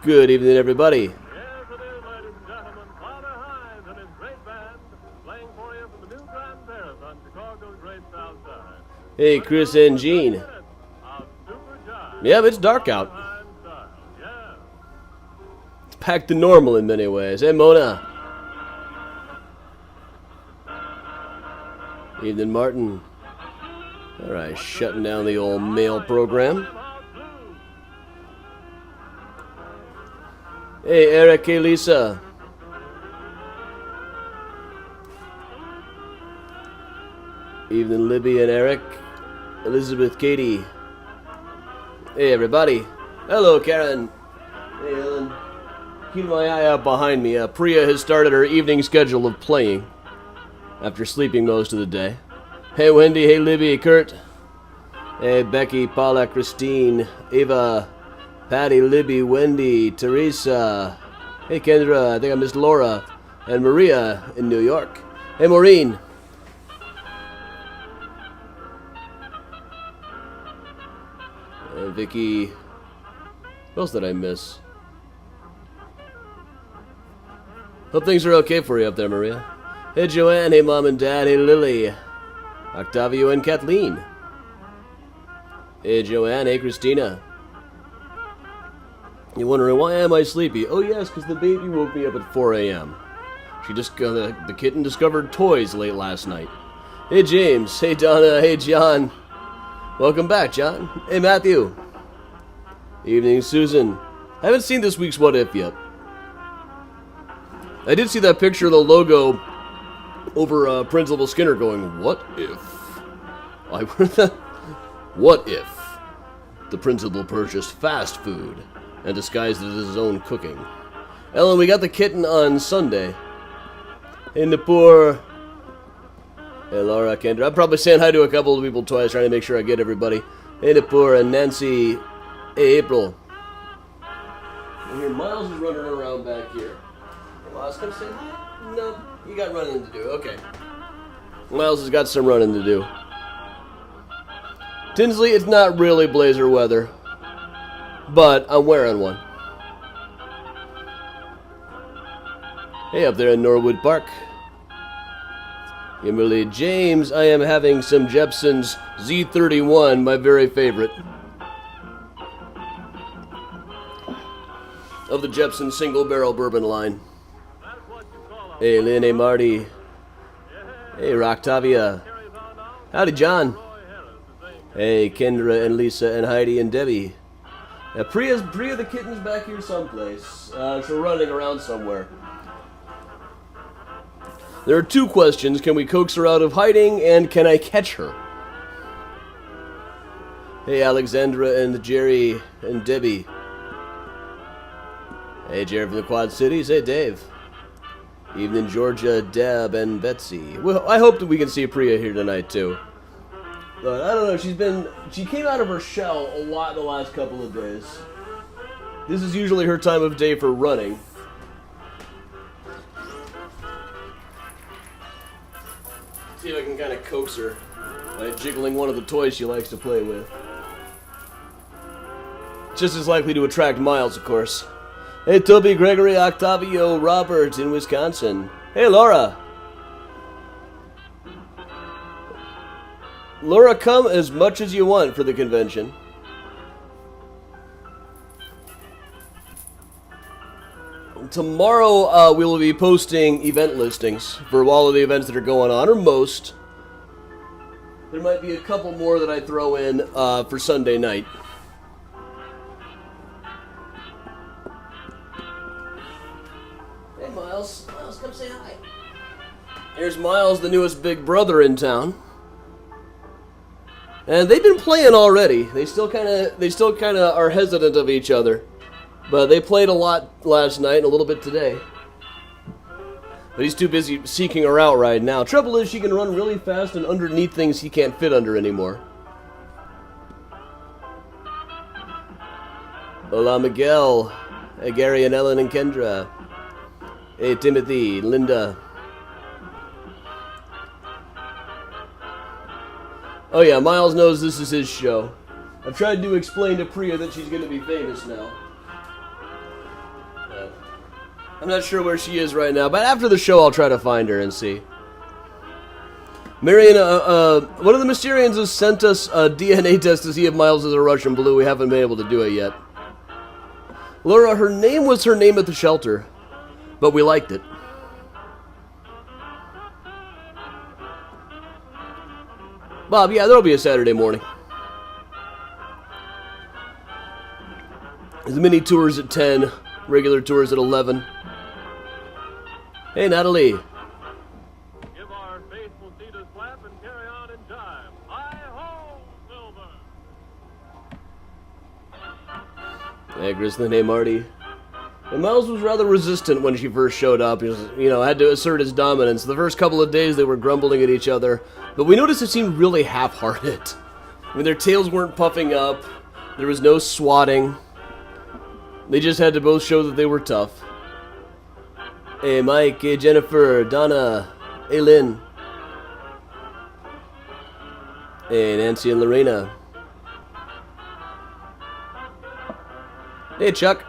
Good evening, everybody. Yes, it is, ladies and gentlemen. Father Hines and his great band playing for you from the new Grand Terrace on Chicago's great South Side. Hey, Chris and Gene. Of Super Jive. Yeah, it's dark out. Hines style. Yeah. It's back to normal in many ways. Hey, Mona. Evening, Martin. All right, shutting down the old mail program. Hey, Eric. Hey, Lisa. Evening, Libby and Eric. Elizabeth, Katie. Hey, everybody. Hello, Karen. Hey, Ellen. Keep my eye out behind me. Priya has started her evening schedule of playing after sleeping most of the day. Hey, Wendy. Hey, Libby. Kurt. Hey, Becky, Paula, Christine, Ava, Patty, Libby, Wendy, Teresa. Hey, Kendra. I think I missed Laura. And Maria in New York. Hey, Maureen. Vicky. What else did I miss? Hope things are okay for you up there, Maria. Hey, Joanne. Hey, Mom and Dad. Hey, Lily. Octavio and Kathleen. Hey, Joanne. Hey, Christina. You're wondering, why am I sleepy? Oh, yes, because the baby woke me up at 4 a.m. The kitten discovered toys late last night. Hey, James. Hey, Donna. Hey, John. Welcome back, John. Hey, Matthew. Evening, Susan. I haven't seen this week's What If yet. I did see that picture of the logo over Principal Skinner going, what if? What if the principal purchased fast food and disguised it as his own cooking? Ellen, we got the kitten on Sunday. Hey, Napur. Hey, Laura, Kendra. I'm probably saying hi to a couple of people twice, trying to make sure I get everybody. Hey, Napur and Nancy. Hey, April. And here, Miles is running around back here. Miles, come say hi? No, you got running to do. Okay. Miles has got some running to do. Tinsley, it's not really blazer weather, but I'm wearing one. Hey, up there in Norwood Park. Kimberly James, I am having some Jepson's Z31, my very favorite. Of the Jepson single barrel bourbon line. Hey, Lynn, hey, Marty. Hey, Roctavia. Howdy, John. Hey, Kendra and Lisa and Heidi and Debbie. Priya the kitten's back here someplace. She's running around somewhere. There are two questions. Can we coax her out of hiding, and can I catch her? Hey, Alexandra and Jerry and Debbie. Hey, Jerry from the Quad Cities. Hey, Dave. Evening, Georgia, Deb, and Betsy. Well, I hope that we can see Priya here tonight, too. But I don't know, she came out of her shell a lot the last couple of days. This is usually her time of day for running. See if I can kind of coax her by jiggling one of the toys she likes to play with. Just as likely to attract Miles, of course. Hey, Toby, Gregory, Octavio, Robert in Wisconsin. Hey, Laura. Laura, come as much as you want for the convention. Tomorrow, we will be posting event listings for all of the events that are going on, or most. There might be a couple more that I throw in for Sunday night. Hey, Miles. Miles, come say hi. Here's Miles, the newest big brother in town. And they've been playing already. They still kind of are hesitant of each other. But they played a lot last night and a little bit today. But he's too busy seeking her out right now. Trouble is, she can run really fast and underneath things he can't fit under anymore. Hola, Miguel. Hey, Gary and Ellen and Kendra. Hey, Timothy, Linda. Oh yeah, Miles knows this is his show. I've tried to explain to Priya that she's going to be famous now. I'm not sure where she is right now, but after the show I'll try to find her and see. Marion, one of the Mysterians has sent us a DNA test to see if Miles is a Russian blue. We haven't been able to do it yet. Laura, her name was her name at the shelter, but we liked it. Bob, yeah, there'll be a Saturday morning. There's mini tours at 10, regular tours at 11. Hey, Natalie. Give our faithful Cedars clap and carry on in time. Hi-ho, Silver! Hey, Grizzly, hey, Marty. And Miles was rather resistant when she first showed up. He was, had to assert his dominance. The first couple of days they were grumbling at each other, but we noticed it seemed really half-hearted. I mean, their tails weren't puffing up. There was no swatting. They just had to both show that they were tough. Hey, Mike, hey, Jennifer, Donna, hey, Lynn. Hey, Nancy and Lorena. Hey, Chuck.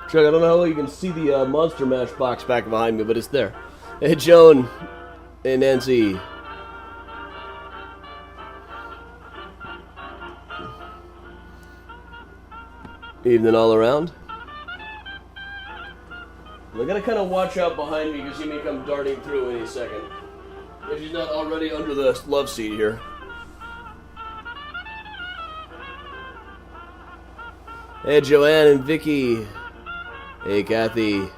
Chuck, I don't know how well you can see the Monster Mash box back behind me, but it's there. Hey, Joan. Hey, Nancy. Evening all around. I gotta kind of watch out behind me because she may come darting through any second. If she's not already under the love seat here. Hey, Joanne and Vicky. Hey, Kathy.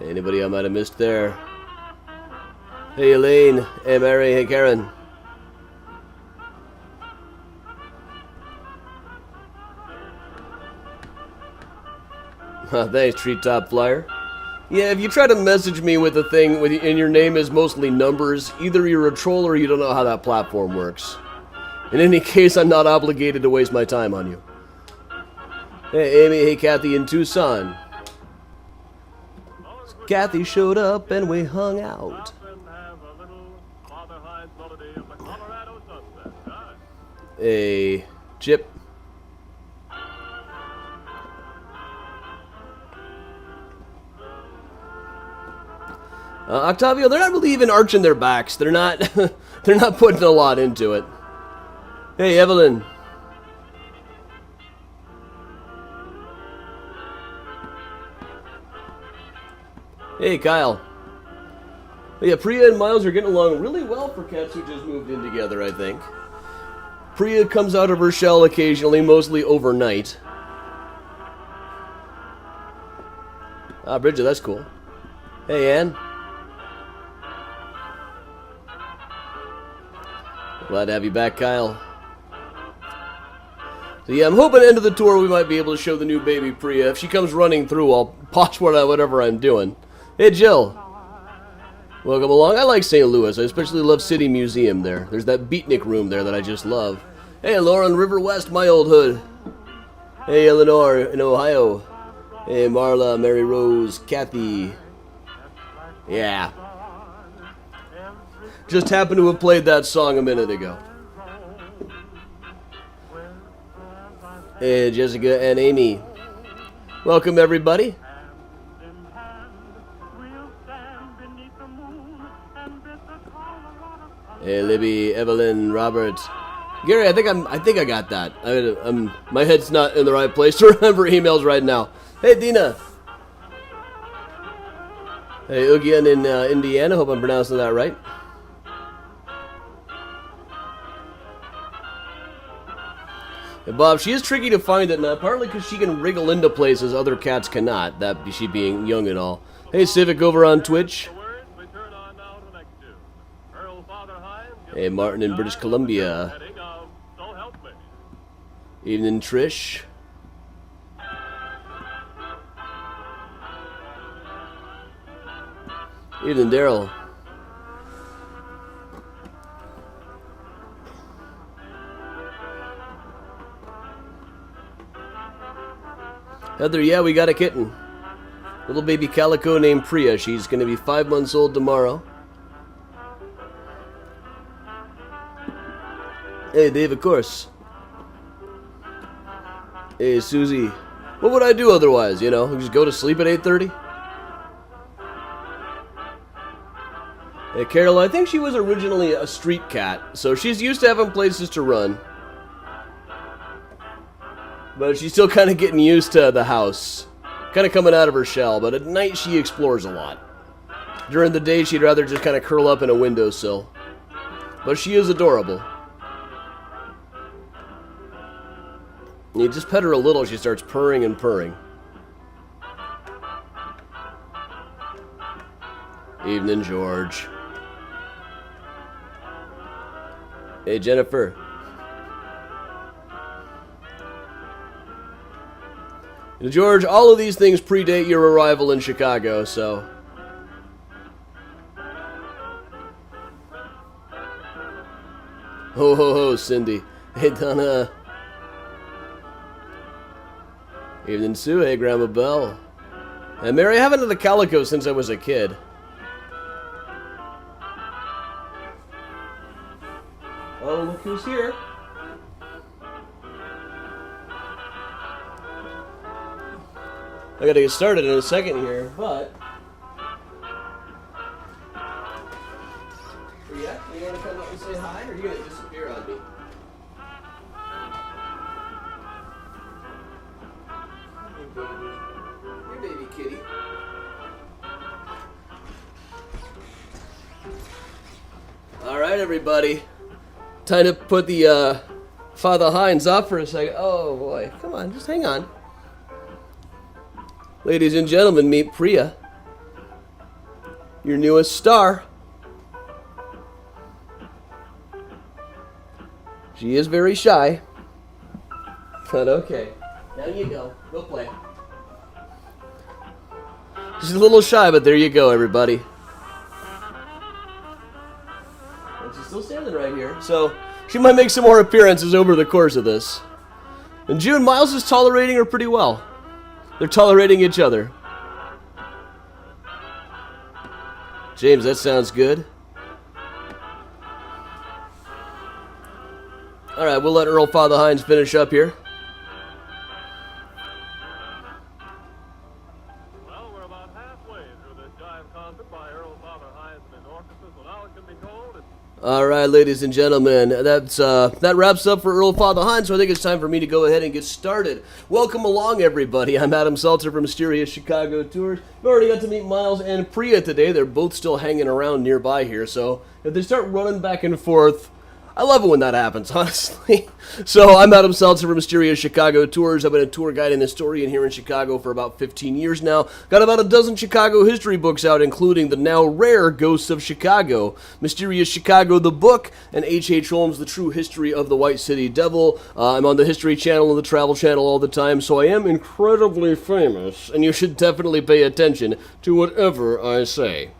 Anybody I might have missed there? Hey, Elaine. Hey, Mary. Hey, Karen. Thanks, Treetop Flyer. Yeah, if you try to message me with a thing and your name is mostly numbers, either you're a troll or you don't know how that platform works. In any case, I'm not obligated to waste my time on you. Hey, Amy. Hey, Kathy in Tucson. Kathy showed up and we hung out. Stop and have a little Father Hines melody of the Colorado sunset. Huh? Hey, Chip. Octavio, they're not really even arching their backs. They're not they're not putting a lot into it. Hey, Evelyn. Hey, Kyle. Yeah, Priya and Miles are getting along really well for cats who just moved in together, I think. Priya comes out of her shell occasionally, mostly overnight. Ah, Bridget, that's cool. Hey, Ann. Glad to have you back, Kyle. So yeah, I'm hoping at the end of the tour we might be able to show the new baby Priya. If she comes running through, I'll pause whatever I'm doing. Hey, Jill. Welcome along. I like St. Louis. I especially love City Museum there. There's that beatnik room there that I just love. Hey, Lauren, River West, my old hood. Hey, Eleanor in Ohio. Hey, Marla, Mary Rose, Kathy. Yeah. Just happened to have played that song a minute ago. Hey, Jessica and Amy. Welcome, everybody. Hey, Libby, Evelyn, Robert. Gary, I think I got that. My head's not in the right place to remember emails right now. Hey, Dina. Hey, Ugyan in Indiana. Hope I'm pronouncing that right. Hey, Bob, she is tricky to find at night, partly because she can wriggle into places other cats cannot, that she being young and all. Hey, Civic over on Twitch. Hey, Martin in British Columbia. Evening, Trish. Evening, Daryl. Heather, yeah, we got a kitten. Little baby calico named Priya. She's going to be 5 months old tomorrow. Hey, Dave, of course. Hey, Susie. What would I do otherwise, you know? Just go to sleep at 8:30? Hey, Carol, I think she was originally a street cat, so she's used to having places to run. But she's still kind of getting used to the house. Kind of coming out of her shell, but at night she explores a lot. During the day, she'd rather just kind of curl up in a windowsill. But she is adorable. You just pet her a little, she starts purring and purring. Evening, George. Hey, Jennifer. And George, all of these things predate your arrival in Chicago, so... Ho ho ho, Cindy. Hey, Donna. Evening, Sue. Hey, Grandma Belle. And Mary, I haven't had a calico since I was a kid. Oh, look who's here. I gotta get started in a second here, but... Yeah, you wanna come up and say hi, or are you gonna disappear on me? Hey, baby kitty. Alright, everybody. Time to put the Father Hines off for a second. Oh boy, come on, just hang on. Ladies and gentlemen, meet Priya, your newest star. She is very shy, but okay. Down you go. Go play. She's a little shy, but there you go, everybody. And she's still standing right here, so she might make some more appearances over the course of this. And June, Miles is tolerating her pretty well. They're tolerating each other. James, that sounds good. Alright, we'll let Earl Father Hines finish up here. Well, we're about halfway through this giant concert by Earl Father Hines and his orchestra, so now it can be told it's... Alright, ladies and gentlemen, that wraps up for Earl Father Hines, so I think it's time for me to go ahead and get started. Welcome along, everybody. I'm Adam Seltzer from Mysterious Chicago Tours. We already got to meet Miles and Priya today. They're both still hanging around nearby here, so if they start running back and forth, I love it when that happens, honestly. So I'm Adam Seltzer from Mysterious Chicago Tours. I've been a tour guide and historian here in Chicago for about 15 years now. Got about a dozen Chicago history books out, including the now rare Ghosts of Chicago, Mysterious Chicago the book, and H.H. Holmes, The True History of the White City Devil. I'm on the History Channel and the Travel Channel all the time, so I am incredibly famous, and you should definitely pay attention to whatever I say.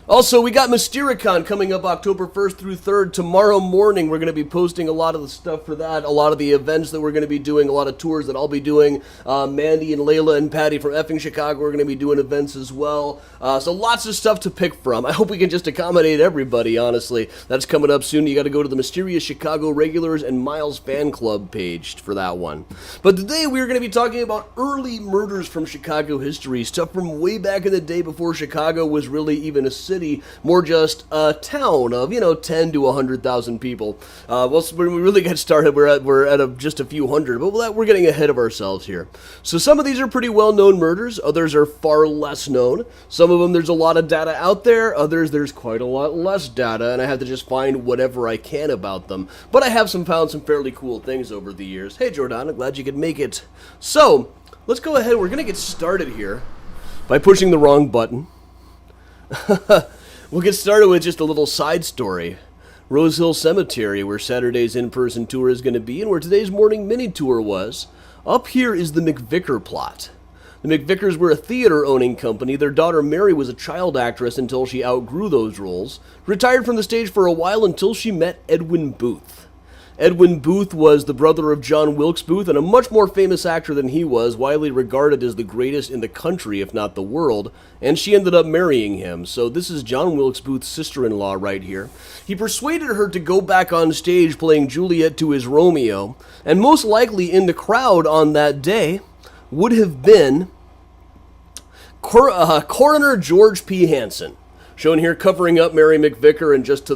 Also, we got Mystericon coming up October 1st through 3rd. Tomorrow morning, we're going to be posting a lot of the stuff for that, a lot of the events that we're going to be doing, a lot of tours that I'll be doing. Mandy and Layla and Patty from effing Chicago are going to be doing events as well. So lots of stuff to pick from. I hope we can just accommodate everybody, honestly. That's coming up soon. You got to go to the Mysterious Chicago Regulars and Miles Fan Club page for that one. But today, we're going to be talking about early murders from Chicago history, stuff from way back in the day before Chicago was really even a city. More just a town of, 10 to 100,000 people. Well, when we really get started, we're at just a few hundred, but we're getting ahead of ourselves here. So some of these are pretty well-known murders, others are far less known. Some of them, there's a lot of data out there, others, there's quite a lot less data, and I have to just find whatever I can about them. But I have found some fairly cool things over the years. Hey, Jordan, I'm glad you could make it. So, let's go ahead, we're going to get started here by pushing the wrong button. We'll get started with just a little side story. Rose Hill Cemetery, where Saturday's in-person tour is going to be, and where today's morning mini tour was. Up here is the McVicker plot. The McVickers were a theater-owning company. Their daughter Mary was a child actress until she outgrew those roles. Retired from the stage for a while until she met Edwin Booth. Edwin Booth was the brother of John Wilkes Booth, and a much more famous actor than he was, widely regarded as the greatest in the country, if not the world, and she ended up marrying him. So this is John Wilkes Booth's sister-in-law right here. He persuaded her to go back on stage playing Juliet to his Romeo, and most likely in the crowd on that day would have been Coroner George P. Hansen, shown here covering up Mary McVicker and just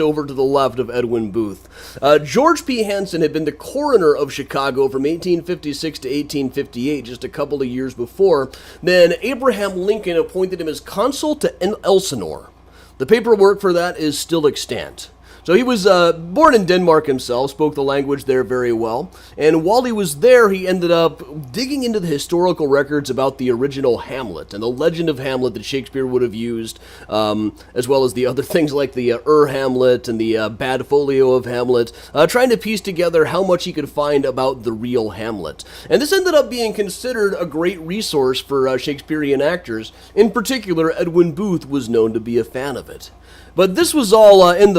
over to the left of Edwin Booth. George P. Hansen had been the coroner of Chicago from 1856 to 1858, just a couple of years before. Then Abraham Lincoln appointed him as consul to Elsinore. The paperwork for that is still extant. So he was born in Denmark himself, spoke the language there very well, and while he was there, he ended up digging into the historical records about the original Hamlet and the legend of Hamlet that Shakespeare would have used, as well as the other things like the Hamlet and the bad folio of Hamlet, trying to piece together how much he could find about the real Hamlet. And this ended up being considered a great resource for Shakespearean actors. In particular, Edwin Booth was known to be a fan of it. But this was all in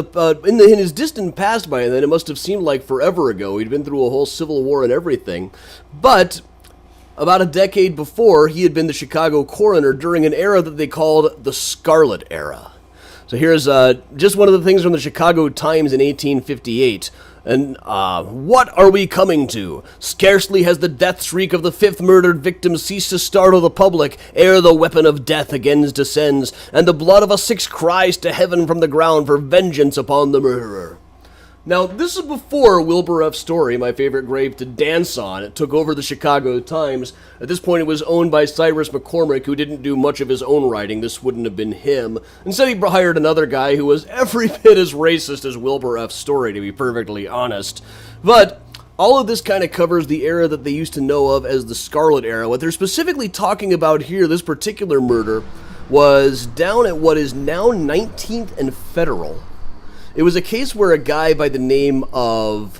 his distant past by then. It must have seemed like forever ago. He'd been through a whole civil war and everything. But about a decade before, he had been the Chicago coroner during an era that they called the Scarlet Era. So here's just one of the things from the Chicago Times in 1858. And, what are we coming to? Scarcely has the death shriek of the fifth murdered victim ceased to startle the public, ere the weapon of death again descends, and the blood of a sixth cries to heaven from the ground for vengeance upon the murderer. Now, this is before Wilbur F. Story, my favorite grave to dance on. It took over the Chicago Times. At this point, it was owned by Cyrus McCormick, who didn't do much of his own writing. This wouldn't have been him. Instead, he hired another guy who was every bit as racist as Wilbur F. Story, to be perfectly honest. But all of this kind of covers the era that they used to know of as the Scarlet Era. What they're specifically talking about here, this particular murder, was down at what is now 19th and Federal. It was a case where a guy by the name of...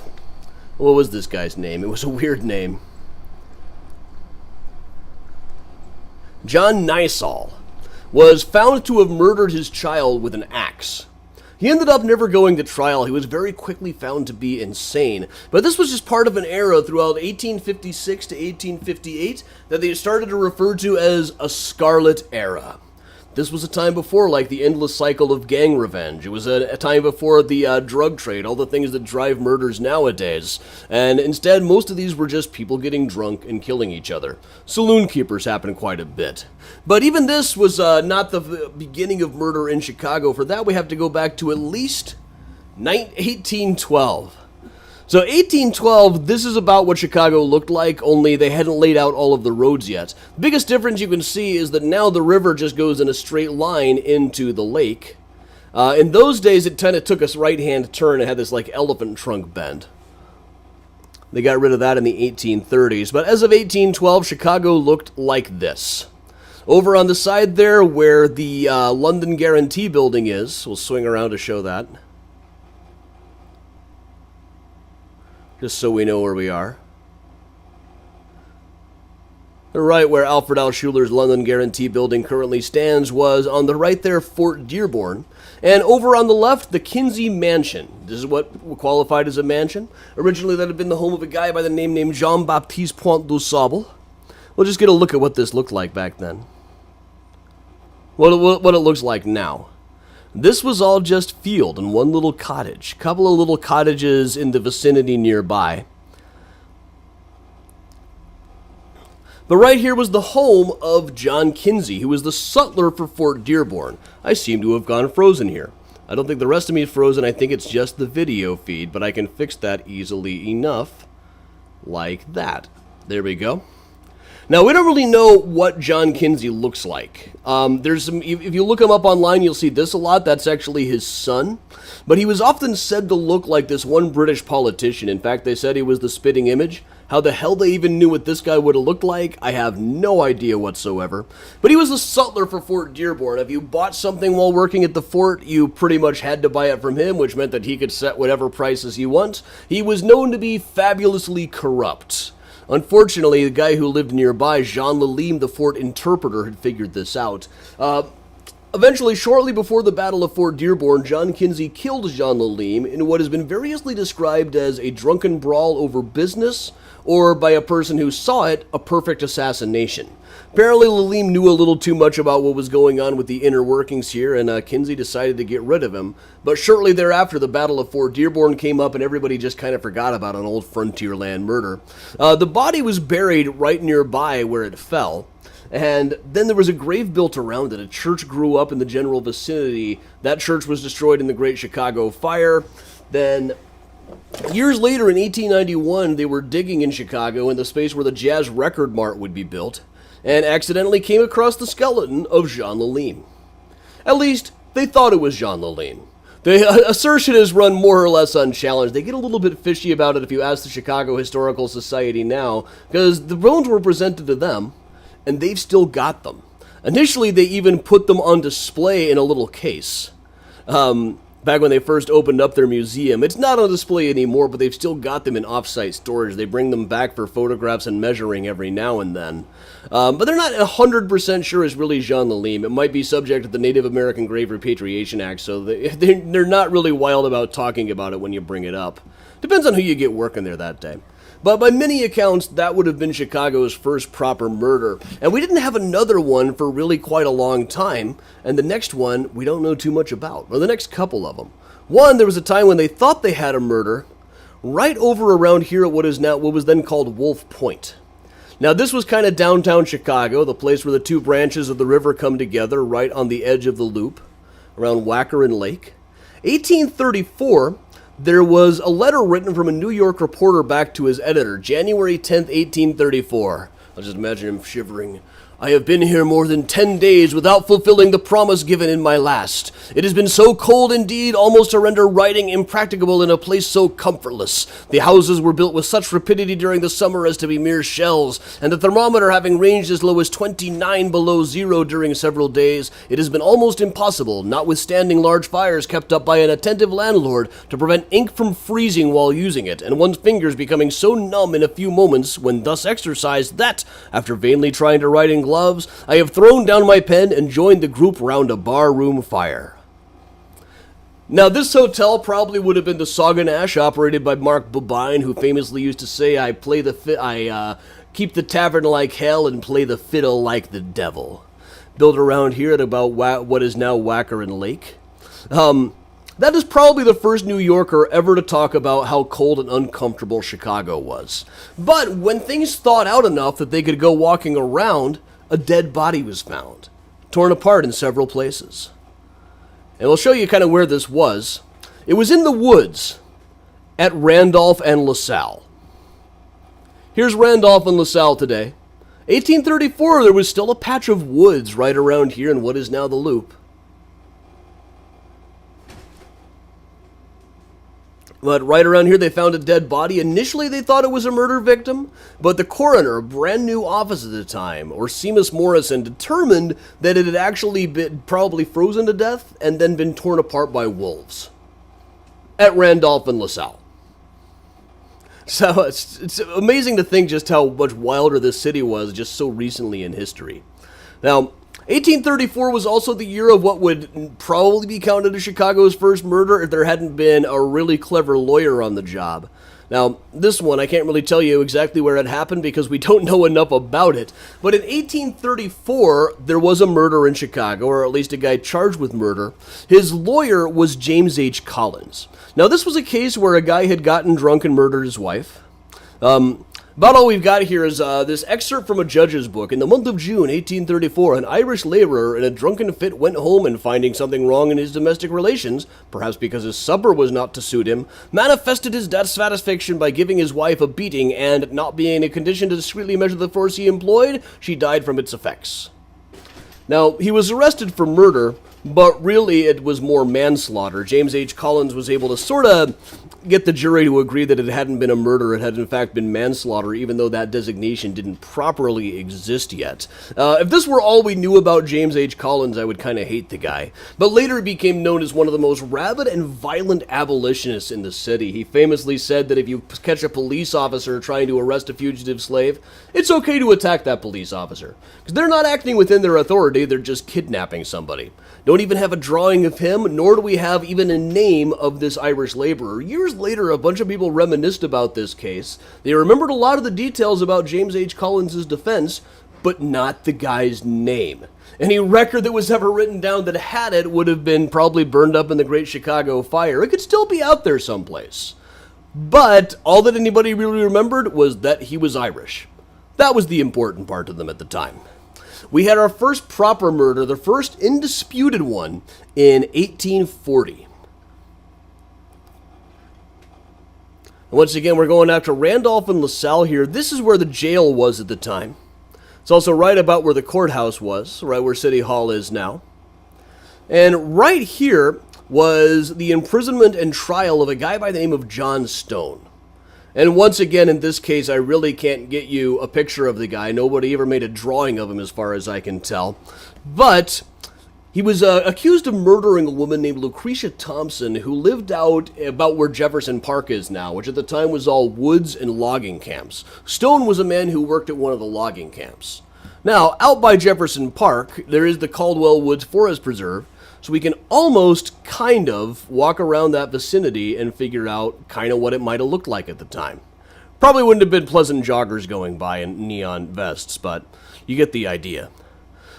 What was this guy's name? It was a weird name. John Nysall was found to have murdered his child with an axe. He ended up never going to trial. He was very quickly found to be insane. But this was just part of an era throughout 1856 to 1858 that they started to refer to as a Scarlet Era. This was a time before, like, the endless cycle of gang revenge. It was a time before the drug trade, all the things that drive murders nowadays. And instead, most of these were just people getting drunk and killing each other. Saloon keepers happened quite a bit. But even this was not the beginning of murder in Chicago. For that, we have to go back to at least 1812. So 1812, this is about what Chicago looked like, only they hadn't laid out all of the roads yet. The biggest difference you can see is that now the river just goes in a straight line into the lake. In those days, it kind of took a right-hand turn and had this like elephant trunk bend. They got rid of that in the 1830s, but as of 1812, Chicago looked like this. Over on the side there where the London Guarantee Building is, we'll swing around to show that. Just so we know where we are. Right where Alfred L. Schuler's London Guarantee Building currently stands was on the right there Fort Dearborn. And over on the left, the Kinsey Mansion. This is what qualified as a mansion. Originally that had been the home of a guy by the name named Jean-Baptiste Point du Sable. We'll just get a look at what this looked like back then. What it looks like now. This was all just field and one little cottage. Couple of little cottages in the vicinity nearby. But right here was the home of John Kinsey, who was the sutler for Fort Dearborn. I seem to have gone frozen here. I don't think the rest of me is frozen. I think it's just the video feed, but I can fix that easily enough. Like that. There we go. Now, we don't really know what John Kinsey looks like. There's some, if you look him up online, you'll see this a lot. That's actually his son. But he was often said to look like this one British politician. In fact, they said he was the spitting image. How the hell they even knew what this guy would have looked like, I have no idea whatsoever. But he was the sutler for Fort Dearborn. If you bought something while working at the fort, you pretty much had to buy it from him, which meant that he could set whatever prices you want. He was known to be fabulously corrupt. Unfortunately, the guy who lived nearby, Jean Lalime, the fort interpreter, had figured this out. Eventually, shortly before the Battle of Fort Dearborn, John Kinsey killed Jean Lalime in what has been variously described as a drunken brawl over business, or by a person who saw it, a perfect assassination. Apparently, Lalime knew a little too much about what was going on with the inner workings here, and Kinsey decided to get rid of him. But shortly thereafter, the Battle of Fort Dearborn came up, and everybody just kind of forgot about an old frontierland murder. The body was buried right nearby where it fell. And then there was a grave built around it. A church grew up in the general vicinity. That church was destroyed in the Great Chicago Fire. Then, years later, in 1891, they were digging in Chicago in the space where the Jazz Record Mart would be built, and accidentally came across the skeleton of Jean Lalime. At least, they thought it was Jean Lalime. The assertion is run more or less unchallenged. They get a little bit fishy about it if you ask the Chicago Historical Society now, because the bones were presented to them, and they've still got them. Initially, they even put them on display in a little case. Back when they first opened up their museum. It's not on display anymore, but they've still got them in off-site storage. They bring them back for photographs and measuring every now and then. But they're not 100% sure it's really Jean Lalime. It might be subject to the Native American Grave Repatriation Act, so they're not really wild about talking about it when you bring it up. Depends on who you get working there that day. But by many accounts, that would have been Chicago's first proper murder. And we didn't have another one for really quite a long time. And the next one, we don't know too much about. Or the next couple of them. One, there was a time when they thought they had a murder right over around here at what was then called Wolf Point. Now, this was kind of downtown Chicago, the place where the two branches of the river come together, right on the edge of the loop, around Wackerin Lake. 1834... there was a letter written from a New York reporter back to his editor, January 10th, 1834. I'll just imagine him shivering. I have been here more than 10 days without fulfilling the promise given in my last. It has been so cold indeed, almost to render writing impracticable in a place so comfortless. The houses were built with such rapidity during the summer as to be mere shells, and the thermometer having ranged as low as 29 below zero during several days, it has been almost impossible, notwithstanding large fires kept up by an attentive landlord, to prevent ink from freezing while using it, and one's fingers becoming so numb in a few moments when thus exercised that, after vainly trying to write in gloves, I have thrown down my pen and joined the group round a bar-room fire. Now, this hotel probably would have been the Sauganash, operated by Mark Bobine, who famously used to say, I keep the tavern like hell and play the fiddle like the devil. Built around here at about what is now Wackerin Lake. That is probably the first New Yorker ever to talk about how cold and uncomfortable Chicago was. But when things thawed out enough that they could go walking around, a dead body was found, torn apart in several places. And we'll show you kind of where this was. It was in the woods at Randolph and LaSalle. Here's Randolph and LaSalle today. 1834, there was still a patch of woods right around here in what is now the Loop. But right around here, they found a dead body. Initially, they thought it was a murder victim, but the coroner, a brand new office at the time, Orsemus Morrison, determined that it had actually been probably frozen to death and then been torn apart by wolves at Randolph and LaSalle. So it's amazing to think just how much wilder this city was just so recently in history. Now, 1834 was also the year of what would probably be counted as Chicago's first murder if there hadn't been a really clever lawyer on the job. Now, this one, I can't really tell you exactly where it happened because we don't know enough about it. But in 1834, there was a murder in Chicago, or at least a guy charged with murder. His lawyer was James H. Collins. Now, this was a case where a guy had gotten drunk and murdered his wife. About all we've got here is this excerpt from a judge's book. In the month of June, 1834, an Irish laborer in a drunken fit went home and finding something wrong in his domestic relations, perhaps because his supper was not to suit him, manifested his dissatisfaction by giving his wife a beating and, not being in a condition to discreetly measure the force he employed, she died from its effects. Now, he was arrested for murder, but really it was more manslaughter. James H. Collins was able to sort of get the jury to agree that it hadn't been a murder, it had in fact been manslaughter, even though that designation didn't properly exist yet. If this were all we knew about James H. Collins, I would kind of hate the guy. But later he became known as one of the most rabid and violent abolitionists in the city. He famously said that if you catch a police officer trying to arrest a fugitive slave, it's okay to attack that police officer, because they're not acting within their authority, they're just kidnapping somebody. Don't even have a drawing of him, nor do we have even a name of this Irish laborer. Years later, a bunch of people reminisced about this case. They remembered a lot of the details about James H. Collins' defense, but not the guy's name. Any record that was ever written down that had it would have been probably burned up in the Great Chicago Fire. It could still be out there someplace. But all that anybody really remembered was that he was Irish. That was the important part to them at the time. We had our first proper murder, the first indisputed one, in 1840. And once again, we're going after Randolph and LaSalle here. This is where the jail was at the time. It's also right about where the courthouse was, right where City Hall is now. And right here was the imprisonment and trial of a guy by the name of John Stone. And once again, in this case, I really can't get you a picture of the guy. Nobody ever made a drawing of him as far as I can tell. But he was accused of murdering a woman named Lucretia Thompson, who lived out about where Jefferson Park is now, which at the time was all woods and logging camps. Stone was a man who worked at one of the logging camps. Now, out by Jefferson Park, there is the Caldwell Woods Forest Preserve, so we can almost kind of walk around that vicinity and figure out kind of what it might have looked like at the time. Probably wouldn't have been pleasant joggers going by in neon vests, but you get the idea.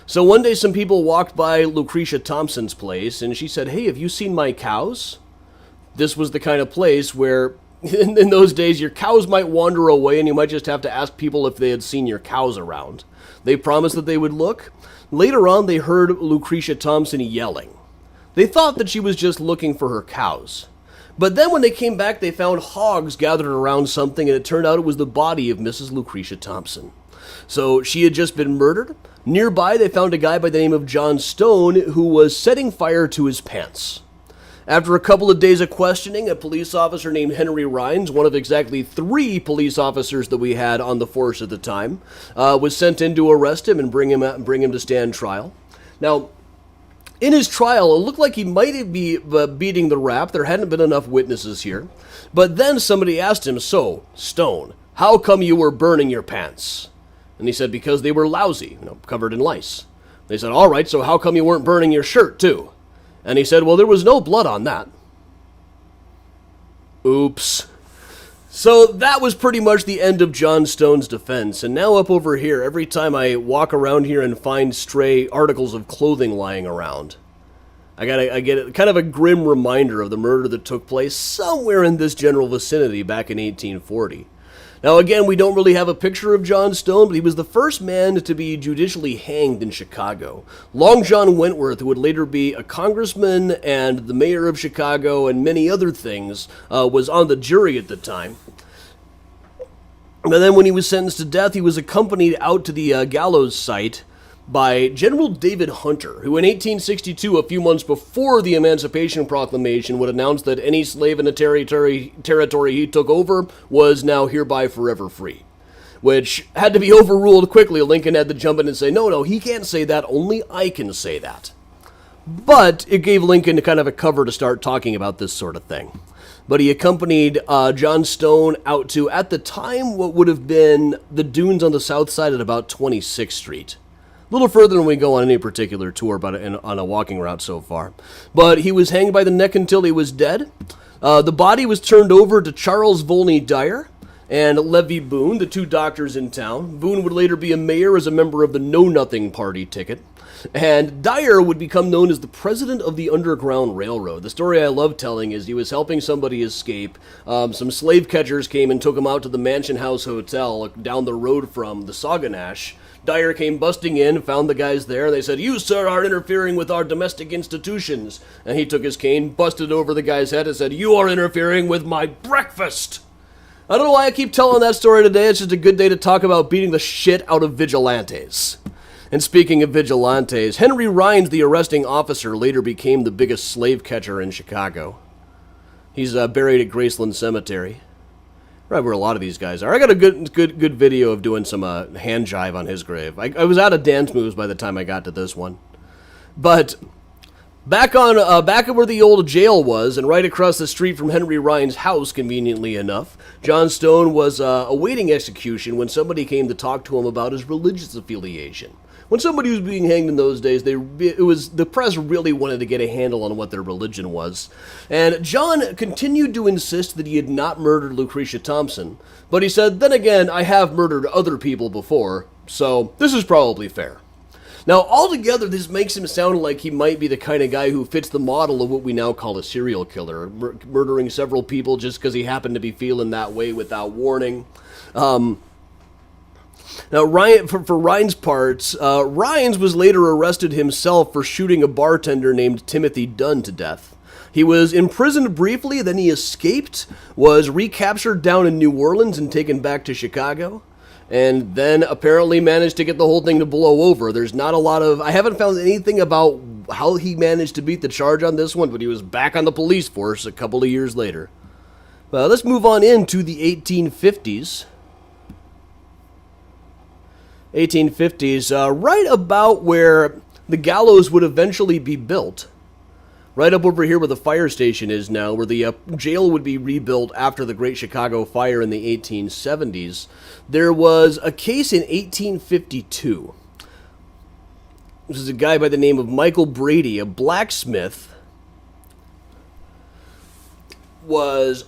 So one day some people walked by Lucretia Thompson's place, and she said, "Hey, have you seen my cows?" This was the kind of place where, in those days, your cows might wander away, and you might just have to ask people if they had seen your cows around. They promised that they would look. Later on, they heard Lucretia Thompson yelling. They thought that she was just looking for her cows. But then when they came back, they found hogs gathered around something, and it turned out it was the body of Mrs. Lucretia Thompson. So she had just been murdered. Nearby, they found a guy by the name of John Stone who was setting fire to his pants. After a couple of days of questioning, a police officer named Henry Rhines, one of exactly 3 police officers that we had on the force at the time, was sent in to arrest him and bring him to stand trial. Now, in his trial, it looked like he might be beating the rap. There hadn't been enough witnesses here. But then somebody asked him, "So, Stone, how come you were burning your pants?" And he said, "Because they were lousy, covered in lice." They said, "All right, so how come you weren't burning your shirt too?" And he said, "Well, there was no blood on that." Oops. So that was pretty much the end of John Stone's defense. And now up over here, every time I walk around here and find stray articles of clothing lying around, I get kind of a grim reminder of the murder that took place somewhere in this general vicinity back in 1840. Now again, we don't really have a picture of John Stone, but he was the first man to be judicially hanged in Chicago. Long John Wentworth, who would later be a congressman and the mayor of Chicago and many other things, was on the jury at the time. And then when he was sentenced to death, he was accompanied out to the gallows site by General David Hunter, who in 1862, a few months before the Emancipation Proclamation, would announce that any slave in a territory he took over was now hereby forever free. Which had to be overruled quickly. Lincoln had to jump in and say, no, he can't say that, only I can say that. But it gave Lincoln kind of a cover to start talking about this sort of thing. But he accompanied John Stone out to, at the time, what would have been the dunes on the south side at about 26th Street. A little further than we go on any particular tour, but on a walking route so far. But he was hanged by the neck until he was dead. The body was turned over to Charles Volney Dyer and Levy Boone, the 2 doctors in town. Boone would later be a mayor as a member of the Know Nothing Party ticket. And Dyer would become known as the president of the Underground Railroad. The story I love telling is he was helping somebody escape. Some slave catchers came and took him out to the Mansion House Hotel down the road from the Sauganash. Dyer came busting in, found the guys there, and they said, "You, sir, are interfering with our domestic institutions." And he took his cane, busted over the guy's head, and said, "You are interfering with my breakfast." I don't know why I keep telling that story today. It's just a good day to talk about beating the shit out of vigilantes. And speaking of vigilantes, Henry Rhines, the arresting officer, later became the biggest slave catcher in Chicago. He's buried at Graceland Cemetery, right where a lot of these guys are. I got a good video of doing some hand jive on his grave. I was out of dance moves by the time I got to this one. But back at where the old jail was, and right across the street from Henry Rhines' house, conveniently enough, John Stone was awaiting execution when somebody came to talk to him about his religious affiliation. When somebody was being hanged in those days, the press really wanted to get a handle on what their religion was. And John continued to insist that he had not murdered Lucretia Thompson, but he said, then again, I have murdered other people before, so this is probably fair. Now, altogether, this makes him sound like he might be the kind of guy who fits the model of what we now call a serial killer, murdering several people just because he happened to be feeling that way without warning. Now, for Rhines' parts, Rhines was later arrested himself for shooting a bartender named Timothy Dunn to death. He was imprisoned briefly, then he escaped, was recaptured down in New Orleans and taken back to Chicago, and then apparently managed to get the whole thing to blow over. There's not a lot of... I haven't found anything about how he managed to beat the charge on this one, but he was back on the police force a couple of years later. Let's move on into the 1850s. 1850s, right about where the gallows would eventually be built. Right up over here where the fire station is now, where the jail would be rebuilt after the Great Chicago Fire in the 1870s, there was a case in 1852. This is a guy by the name of Michael Brady, a blacksmith, was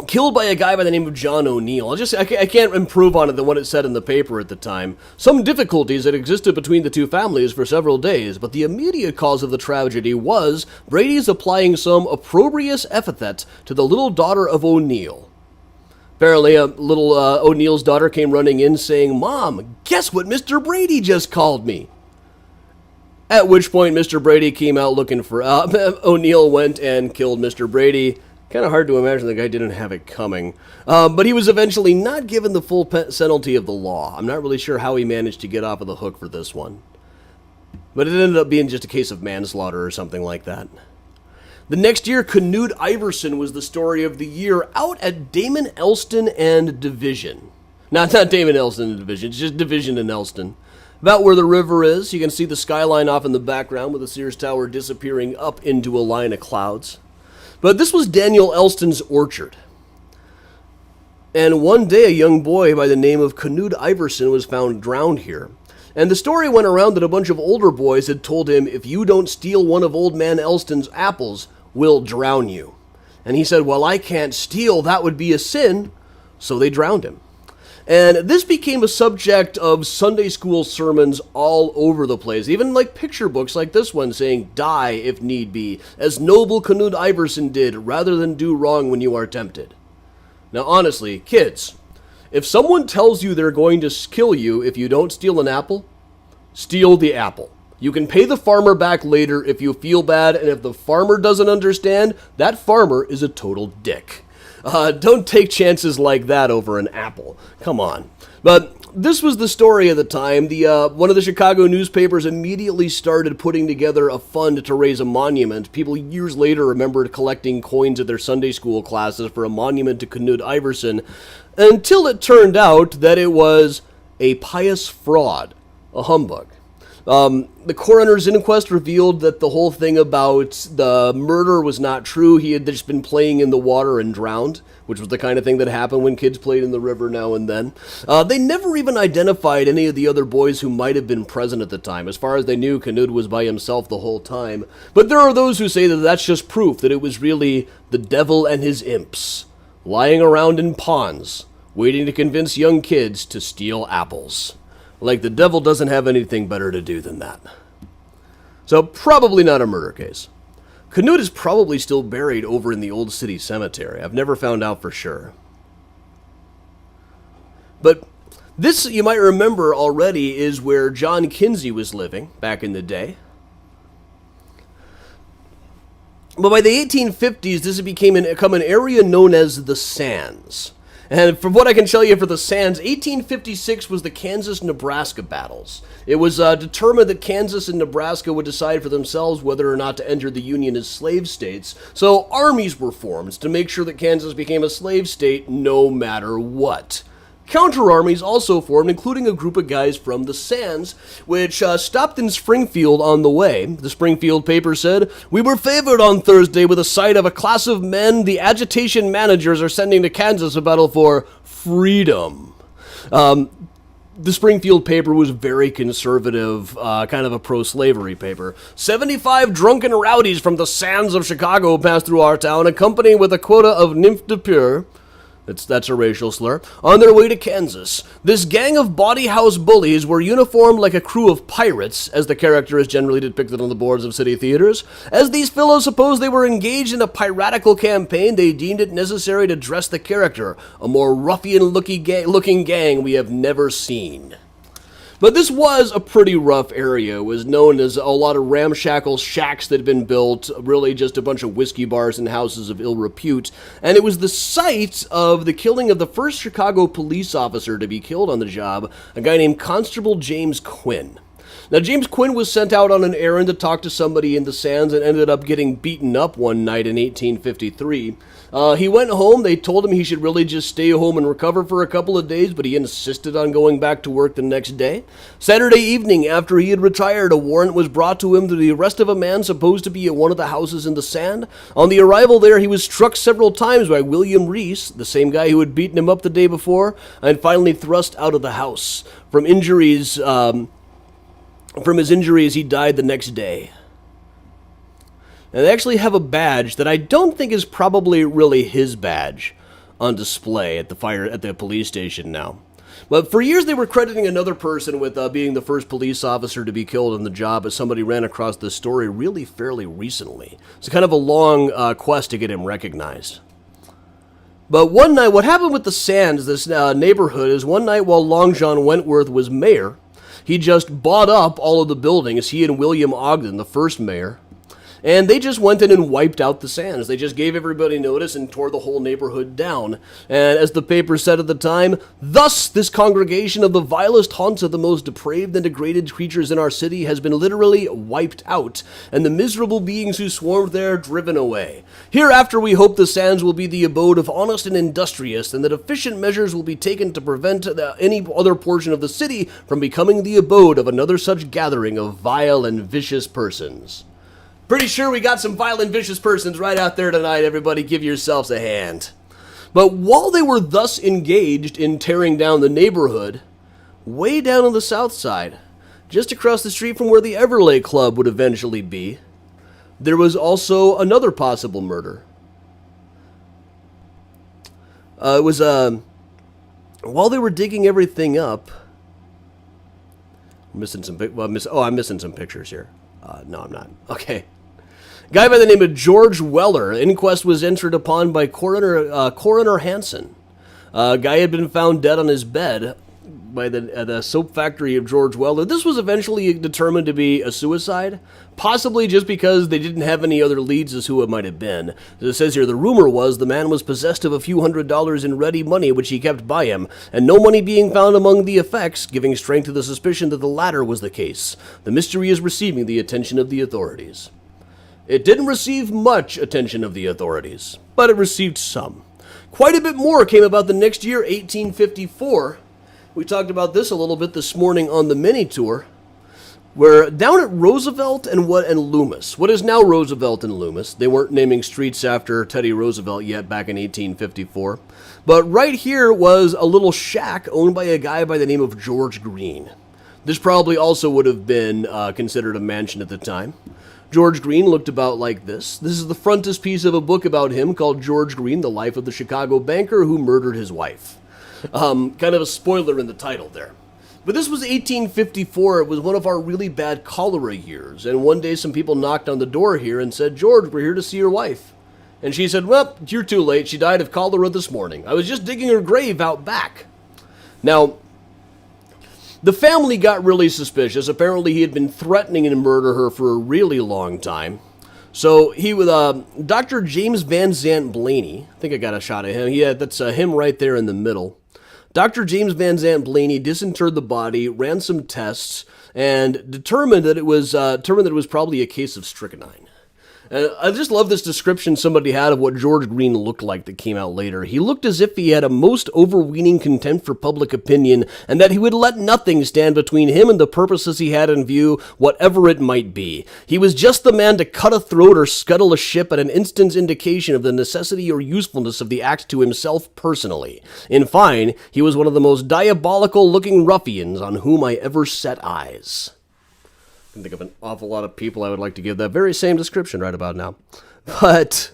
killed by a guy by the name of John O'Neill. I can't improve on it than what it said in the paper at the time. Some difficulties had existed between the two families for several days, but the immediate cause of the tragedy was Brady's applying some opprobrious epithet to the little daughter of O'Neill. Apparently, little O'Neill's daughter came running in saying, "Mom, guess what Mr. Brady just called me?" At which point, Mr. Brady came out looking for... O'Neill went and killed Mr. Brady. Kind of hard to imagine the guy didn't have it coming. But he was eventually not given the full penalty of the law. I'm not really sure how he managed to get off of the hook for this one. But it ended up being just a case of manslaughter or something like that. The next year, Canute Iverson was the story of the year out at Damon Elston and Division. Not Damon Elston and Division, it's just Division and Elston. About where the river is, you can see the skyline off in the background with the Sears Tower disappearing up into a line of clouds. But this was Daniel Elston's orchard. And one day a young boy by the name of Canute Iverson was found drowned here. And the story went around that a bunch of older boys had told him, if you don't steal one of old man Elston's apples, we'll drown you. And he said, well, I can't steal, that would be a sin. So they drowned him. And this became a subject of Sunday school sermons all over the place, even like picture books like this one saying, die if need be, as noble Canute Iverson did, rather than do wrong when you are tempted. Now honestly, kids, if someone tells you they're going to kill you if you don't steal an apple, steal the apple. You can pay the farmer back later if you feel bad, and if the farmer doesn't understand, that farmer is a total dick. Don't take chances like that over an apple. Come on. But this was the story of the time. One of the Chicago newspapers immediately started putting together a fund to raise a monument. People years later remembered collecting coins at their Sunday school classes for a monument to Canute Iverson, until it turned out that it was a pious fraud, a humbug. The coroner's inquest revealed that the whole thing about the murder was not true. He had just been playing in the water and drowned, which was the kind of thing that happened when kids played in the river now and then. They never even identified any of the other boys who might have been present at the time. As far as they knew, Canute was by himself the whole time. But there are those who say that that's just proof that it was really the devil and his imps, lying around in ponds, waiting to convince young kids to steal apples. Like the devil doesn't have anything better to do than that. So probably not a murder case. Canute is probably still buried over in the Old City Cemetery. I've never found out for sure. But this, you might remember already, is where John Kinsey was living back in the day. But by the 1850s, this had become an area known as the Sands. And from what I can tell you for the Sands, 1856 was the Kansas-Nebraska battles. It was determined that Kansas and Nebraska would decide for themselves whether or not to enter the Union as slave states, so armies were formed to make sure that Kansas became a slave state no matter what. Counter-armies also formed, including a group of guys from the Sands, which stopped in Springfield on the way. The Springfield paper said, "We were favored on Thursday with a sight of a class of men the agitation managers are sending to Kansas to battle for freedom." The Springfield paper was very conservative, kind of a pro-slavery paper. 75 drunken rowdies from the Sands of Chicago passed through our town, accompanied with a quota of nymph de pure. That's a racial slur. On their way to Kansas. This gang of bawdy house bullies were uniformed like a crew of pirates, as the character is generally depicted on the boards of city theaters. As these fellows supposed they were engaged in a piratical campaign, they deemed it necessary to dress the character, a more ruffian-looking gang we have never seen. But this was a pretty rough area. It was known as a lot of ramshackle shacks that had been built, really just a bunch of whiskey bars and houses of ill repute. And it was the site of the killing of the first Chicago police officer to be killed on the job, a guy named Constable James Quinn. Now, James Quinn was sent out on an errand to talk to somebody in the Sands and ended up getting beaten up one night in 1853. He went home. They told him he should really just stay home and recover for a couple of days, but he insisted on going back to work the next day. Saturday evening, after he had retired, a warrant was brought to him to the arrest of a man supposed to be at one of the houses in the Sand. On the arrival there, he was struck several times by William Reese, the same guy who had beaten him up the day before, and finally thrust out of the house. From his injuries, he died the next day. And they actually have a badge that I don't think is probably really his badge on display at the police station now. But for years they were crediting another person with being the first police officer to be killed on the job, as somebody ran across this story really fairly recently. It's kind of a long quest to get him recognized. But one night, what happened with the Sands, this neighborhood, is one night while Long John Wentworth was mayor, he just bought up all of the buildings, he and William Ogden, the first mayor, and they just went in and wiped out the Sands. They just gave everybody notice and tore the whole neighborhood down. And as the paper said at the time, "Thus this congregation of the vilest haunts of the most depraved and degraded creatures in our city has been literally wiped out, and the miserable beings who swarmed there driven away. Hereafter we hope the Sands will be the abode of honest and industrious, and that efficient measures will be taken to prevent any other portion of the city from becoming the abode of another such gathering of vile and vicious persons." Pretty sure we got some vile and vicious persons right out there tonight. Everybody give yourselves a hand. But while they were thus engaged in tearing down the neighborhood, way down on the south side, just across the street from where the Everleigh Club would eventually be, there was also another possible murder. It was, while they were digging everything up, I'm missing some pictures here. No, I'm not. Okay. Guy by the name of George Weller. Inquest was entered upon by Coroner Hansen. Guy had been found dead on his bed by the soap factory of George Weller. This was eventually determined to be a suicide, possibly just because they didn't have any other leads as who it might have been. As it says here, the rumor was the man was possessed of a few $100s in ready money which he kept by him, and no money being found among the effects, giving strength to the suspicion that the latter was the case. The mystery is receiving the attention of the authorities. It didn't receive much attention of the authorities, but it received some. Quite a bit more came about the next year, 1854. We talked about this a little bit this morning on the mini tour. We're down at Roosevelt and Loomis. What is now Roosevelt and Loomis. They weren't naming streets after Teddy Roosevelt yet back in 1854. But right here was a little shack owned by a guy by the name of George Green. This probably also would have been considered a mansion at the time. George Green looked about like this. This is the frontispiece of a book about him called George Green, The Life of the Chicago Banker Who Murdered His Wife. Kind of a spoiler in the title there. But this was 1854. It was one of our really bad cholera years. And one day some people knocked on the door here and said, "George, we're here to see your wife." And she said, "Well, you're too late. She died of cholera this morning. I was just digging her grave out back." Now, the family got really suspicious. Apparently he had been threatening to murder her for a really long time. So he was Dr. James Van Zant Blaney. I think I got a shot of him. Yeah, that's him right there in the middle. Dr. James Van Zant Blaney disinterred the body, ran some tests, and determined that it was probably a case of strychnine. I just love this description somebody had of what George Green looked like that came out later. He looked as if he had a most overweening contempt for public opinion, and that he would let nothing stand between him and the purposes he had in view, whatever it might be. He was just the man to cut a throat or scuttle a ship at an instant's indication of the necessity or usefulness of the act to himself personally. In fine, he was one of the most diabolical-looking ruffians on whom I ever set eyes. I can think of an awful lot of people I would like to give that very same description right about now. But,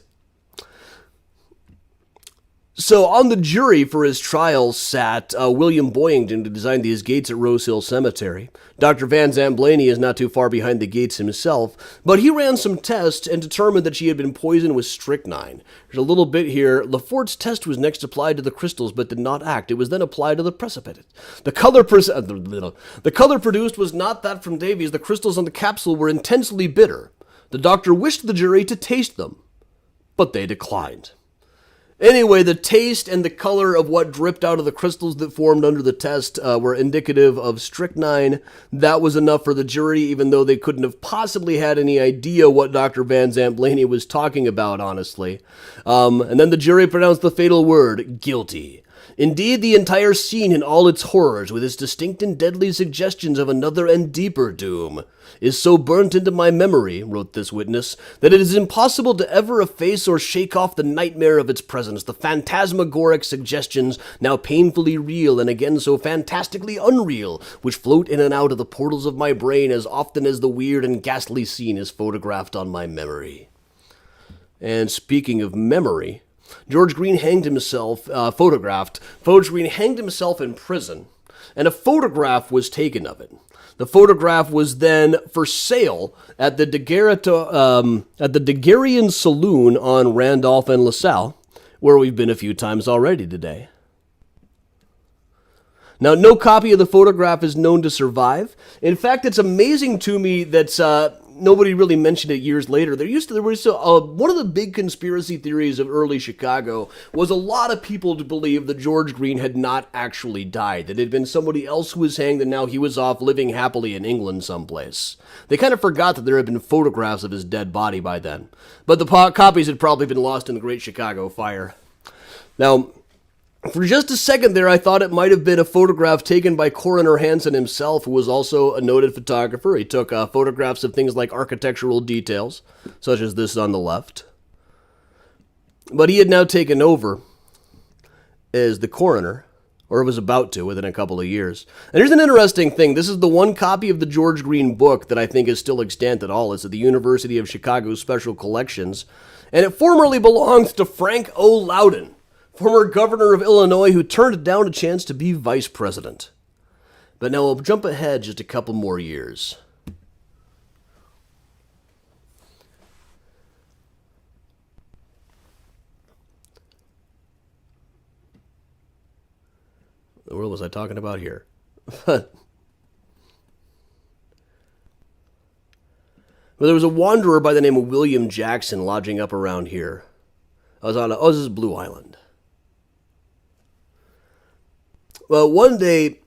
so on the jury for his trial sat William Boyington, who designed these gates at Rose Hill Cemetery. Dr. Van Zant Blaney is not too far behind the gates himself, but he ran some tests and determined that she had been poisoned with strychnine. There's a little bit here. Lefort's test was next applied to the crystals but did not act. It was then applied to the precipitate. The color produced was not that from Davies. The crystals on the capsule were intensely bitter. The doctor wished the jury to taste them, but they declined. Anyway, the taste and the color of what dripped out of the crystals that formed under the test were indicative of strychnine. That was enough for the jury, even though they couldn't have possibly had any idea what Dr. Van Zant Blaney was talking about, honestly. And then the jury pronounced the fatal word, guilty. Indeed, the entire scene in all its horrors, with its distinct and deadly suggestions of another and deeper doom, is so burnt into my memory, wrote this witness, that it is impossible to ever efface or shake off the nightmare of its presence, the phantasmagoric suggestions, now painfully real and again so fantastically unreal, which float in and out of the portals of my brain as often as the weird and ghastly scene is photographed on my memory. And speaking of memory, George Green hanged himself, George Green hanged himself in prison, and a photograph was taken of it. The photograph was then for sale at the Daguerrean Saloon on Randolph and LaSalle, where we've been a few times already today. Now, no copy of the photograph is known to survive. In fact, it's amazing to me that nobody really mentioned it years later. There was one of the big conspiracy theories of early Chicago was a lot of people to believe that George Green had not actually died, that it had been somebody else who was hanged and now he was off living happily in England someplace. They kind of forgot that there had been photographs of his dead body by then, but the copies had probably been lost in the Great Chicago Fire. Now, for just a second there, I thought it might have been a photograph taken by Coroner Hanson himself, who was also a noted photographer. He took photographs of things like architectural details, such as this on the left. But he had now taken over as the coroner, or was about to within a couple of years. And here's an interesting thing. This is the one copy of the George Green book that I think is still extant at all. It's at the University of Chicago Special Collections. And it formerly belonged to Frank O. Loudon, former governor of Illinois, who turned down a chance to be vice president. But now we'll jump ahead just a couple more years. What was I talking about here? But there was a wanderer by the name of William Jackson lodging up around here. This is Blue Island. Well, one day,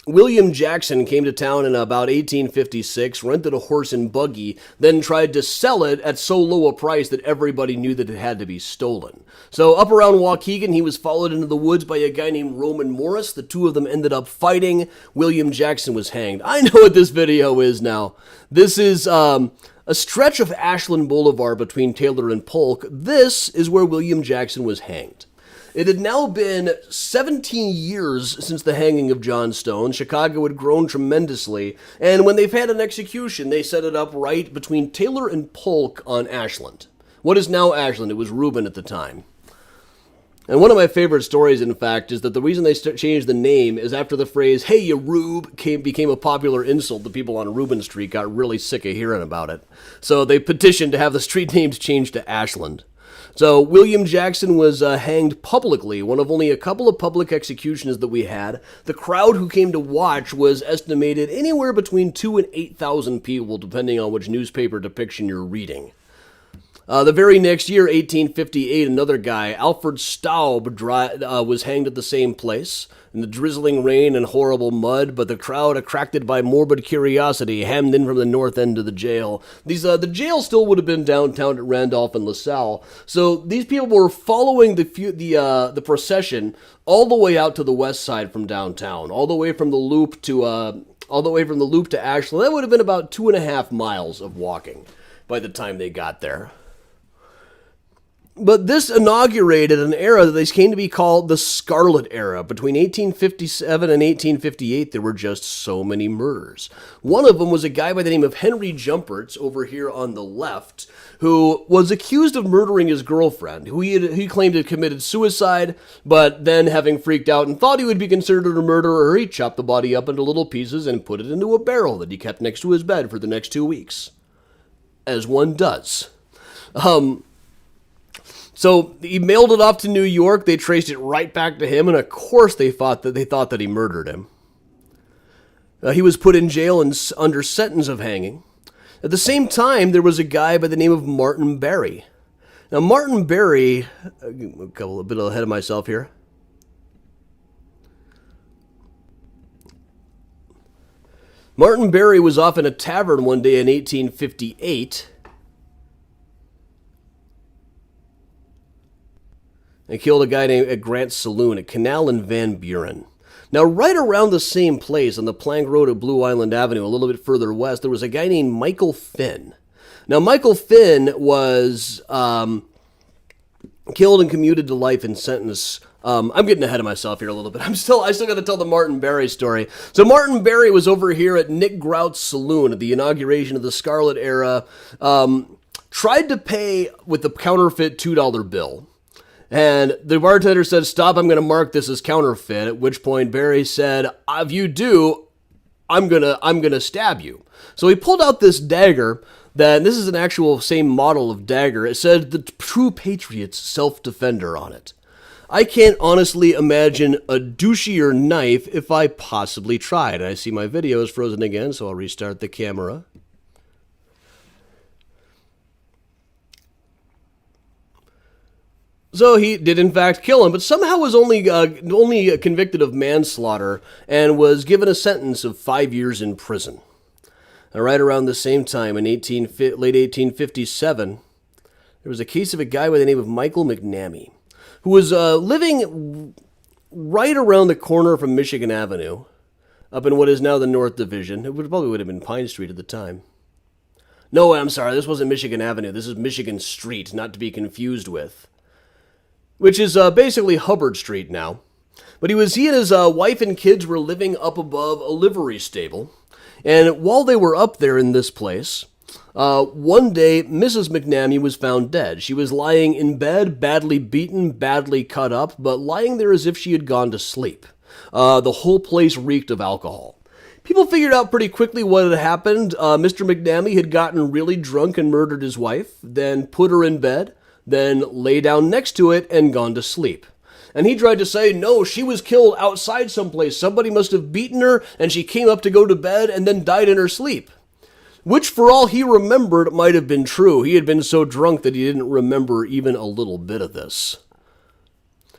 William Jackson came to town in about 1856, rented a horse and buggy, then tried to sell it at so low a price that everybody knew that it had to be stolen. So up around Waukegan, he was followed into the woods by a guy named Roman Morris. The two of them ended up fighting. William Jackson was hanged. I know what this video is now. This is a stretch of Ashland Boulevard between Taylor and Polk. This is where William Jackson was hanged. It had now been 17 years since the hanging of John Stone. Chicago had grown tremendously, and when they've had an execution, they set it up right between Taylor and Polk on Ashland. What is now Ashland? It was Reuben at the time. And one of my favorite stories, in fact, is that the reason they changed the name is after the phrase, "Hey, you Rube," became a popular insult. The people on Reuben Street got really sick of hearing about it. So they petitioned to have the street names changed to Ashland. So William Jackson was hanged publicly, one of only a couple of public executions that we had. The crowd who came to watch was estimated anywhere between 2,000 and 8,000 people, depending on which newspaper depiction you're reading. The very next year, 1858, another guy, Alfred Staub, was hanged at the same place in the drizzling rain and horrible mud, but the crowd, attracted by morbid curiosity, hemmed in from the north end of the jail. The jail still would have been downtown at Randolph and LaSalle, so these people were following the procession all the way out to the west side from downtown, all the way from the Loop to Ashland. That would have been about 2.5 miles of walking by the time they got there. But this inaugurated an era that they came to be called the Scarlet Era. Between 1857 and 1858, there were just so many murders. One of them was a guy by the name of Henry Jumperts, over here on the left, who was accused of murdering his girlfriend, who he claimed had committed suicide, but then, having freaked out and thought he would be considered a murderer, he chopped the body up into little pieces and put it into a barrel that he kept next to his bed for the next 2 weeks. As one does. So he mailed it off to New York. They traced it right back to him, and of course they thought that he murdered him. He was put in jail and under sentence of hanging. At the same time, there was a guy by the name of Martin Barry. Now, Martin Barry, a bit ahead of myself here. Martin Barry was off in a tavern one day in 1858. And killed a guy named at Grant's Saloon at Canal and Van Buren. Now, right around the same place on the Plank Road at Blue Island Avenue, a little bit further west, there was a guy named Michael Finn. Now, Michael Finn was killed and commuted to life in sentence. I'm getting ahead of myself here a little bit. I still got to tell the Martin Barry story. So Martin Barry was over here at Nick Grout's Saloon at the inauguration of the Scarlet Era. Tried to pay with the counterfeit $2 bill. And the bartender said, "Stop, I'm going to mark this as counterfeit," at which point Barry said, "If you do, I'm going to stab you." So he pulled out this dagger, this is an actual same model of dagger. It said "The True Patriot's Self-Defender" on it. I can't honestly imagine a douchier knife if I possibly tried. And I see my video is frozen again, so I'll restart the camera. So he did in fact kill him, but somehow was only convicted of manslaughter and was given a sentence of 5 years in prison. And right around the same time, in late 1857, there was a case of a guy by the name of Michael McNamee, who was living right around the corner from Michigan Avenue, up in what is now the North Division. It probably would have been Pine Street at the time. No, I'm sorry, this wasn't Michigan Avenue. This is Michigan Street, not to be confused with. Which is basically Hubbard Street now. But he and his wife and kids were living up above a livery stable. And while they were up there in this place, one day Mrs. McNamee was found dead. She was lying in bed, badly beaten, badly cut up, but lying there as if she had gone to sleep. The whole place reeked of alcohol. People figured out pretty quickly what had happened. Mr. McNamee had gotten really drunk and murdered his wife, then put her in bed, then lay down next to it and gone to sleep. And he tried to say, no, she was killed outside someplace. Somebody must have beaten her, and she came up to go to bed and then died in her sleep. Which, for all he remembered, might have been true. He had been so drunk that he didn't remember even a little bit of this.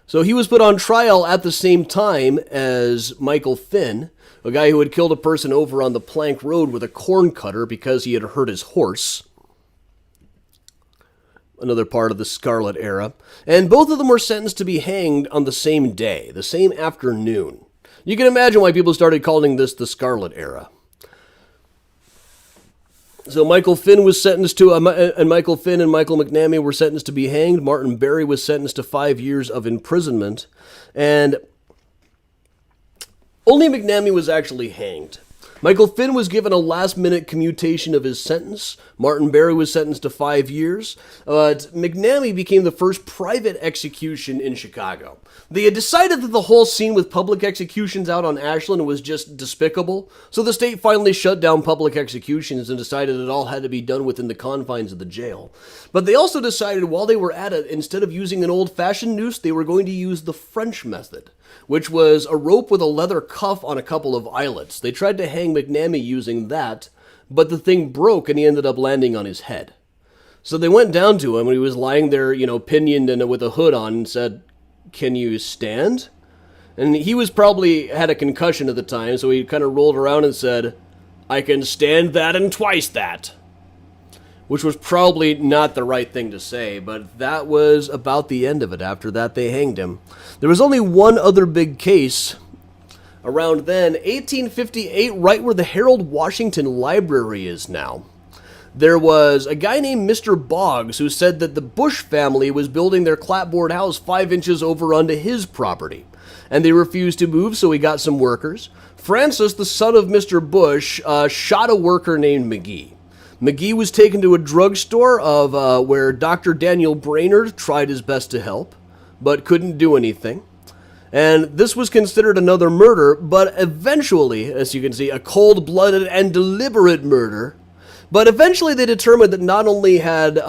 So he was put on trial at the same time as Michael Finn, a guy who had killed a person over on the Plank Road with a corn cutter because he had hurt his horse. Another part of the Scarlet Era, and both of them were sentenced to be hanged on the same day, the same afternoon. You can imagine why people started calling this the Scarlet Era. So Michael Finn was sentenced to, and Michael Finn and Michael McNamee were sentenced to be hanged. Martin Barry was sentenced to 5 years of imprisonment, and only McNamee was actually hanged. Michael Finn was given a last-minute commutation of his sentence. Martin Barry was sentenced to 5 years. McNamee became the first private execution in Chicago. They had decided that the whole scene with public executions out on Ashland was just despicable, so the state finally shut down public executions and decided it all had to be done within the confines of the jail. But they also decided while they were at it, instead of using an old-fashioned noose, they were going to use the French method, which was a rope with a leather cuff on a couple of eyelets. They tried to hang McNamee using that, but the thing broke and he ended up landing on his head. So they went down to him when he was lying there, pinioned and with a hood on, and said, "Can you stand?" And he was probably had a concussion at the time, so he kind of rolled around and said, "I can stand that and twice that." Which was probably not the right thing to say, but that was about the end of it. After that, they hanged him. There was only one other big case around then, 1858, right where the Harold Washington Library is now. There was a guy named Mr. Boggs who said that the Bush family was building their clapboard house 5 inches over onto his property, and they refused to move, so he got some workers. Francis, the son of Mr. Bush, shot a worker named McGee. McGee was taken to a drugstore where Dr. Daniel Brainerd tried his best to help, but couldn't do anything. And this was considered another murder, but eventually, as you can see, a cold-blooded and deliberate murder. But eventually they determined that not only had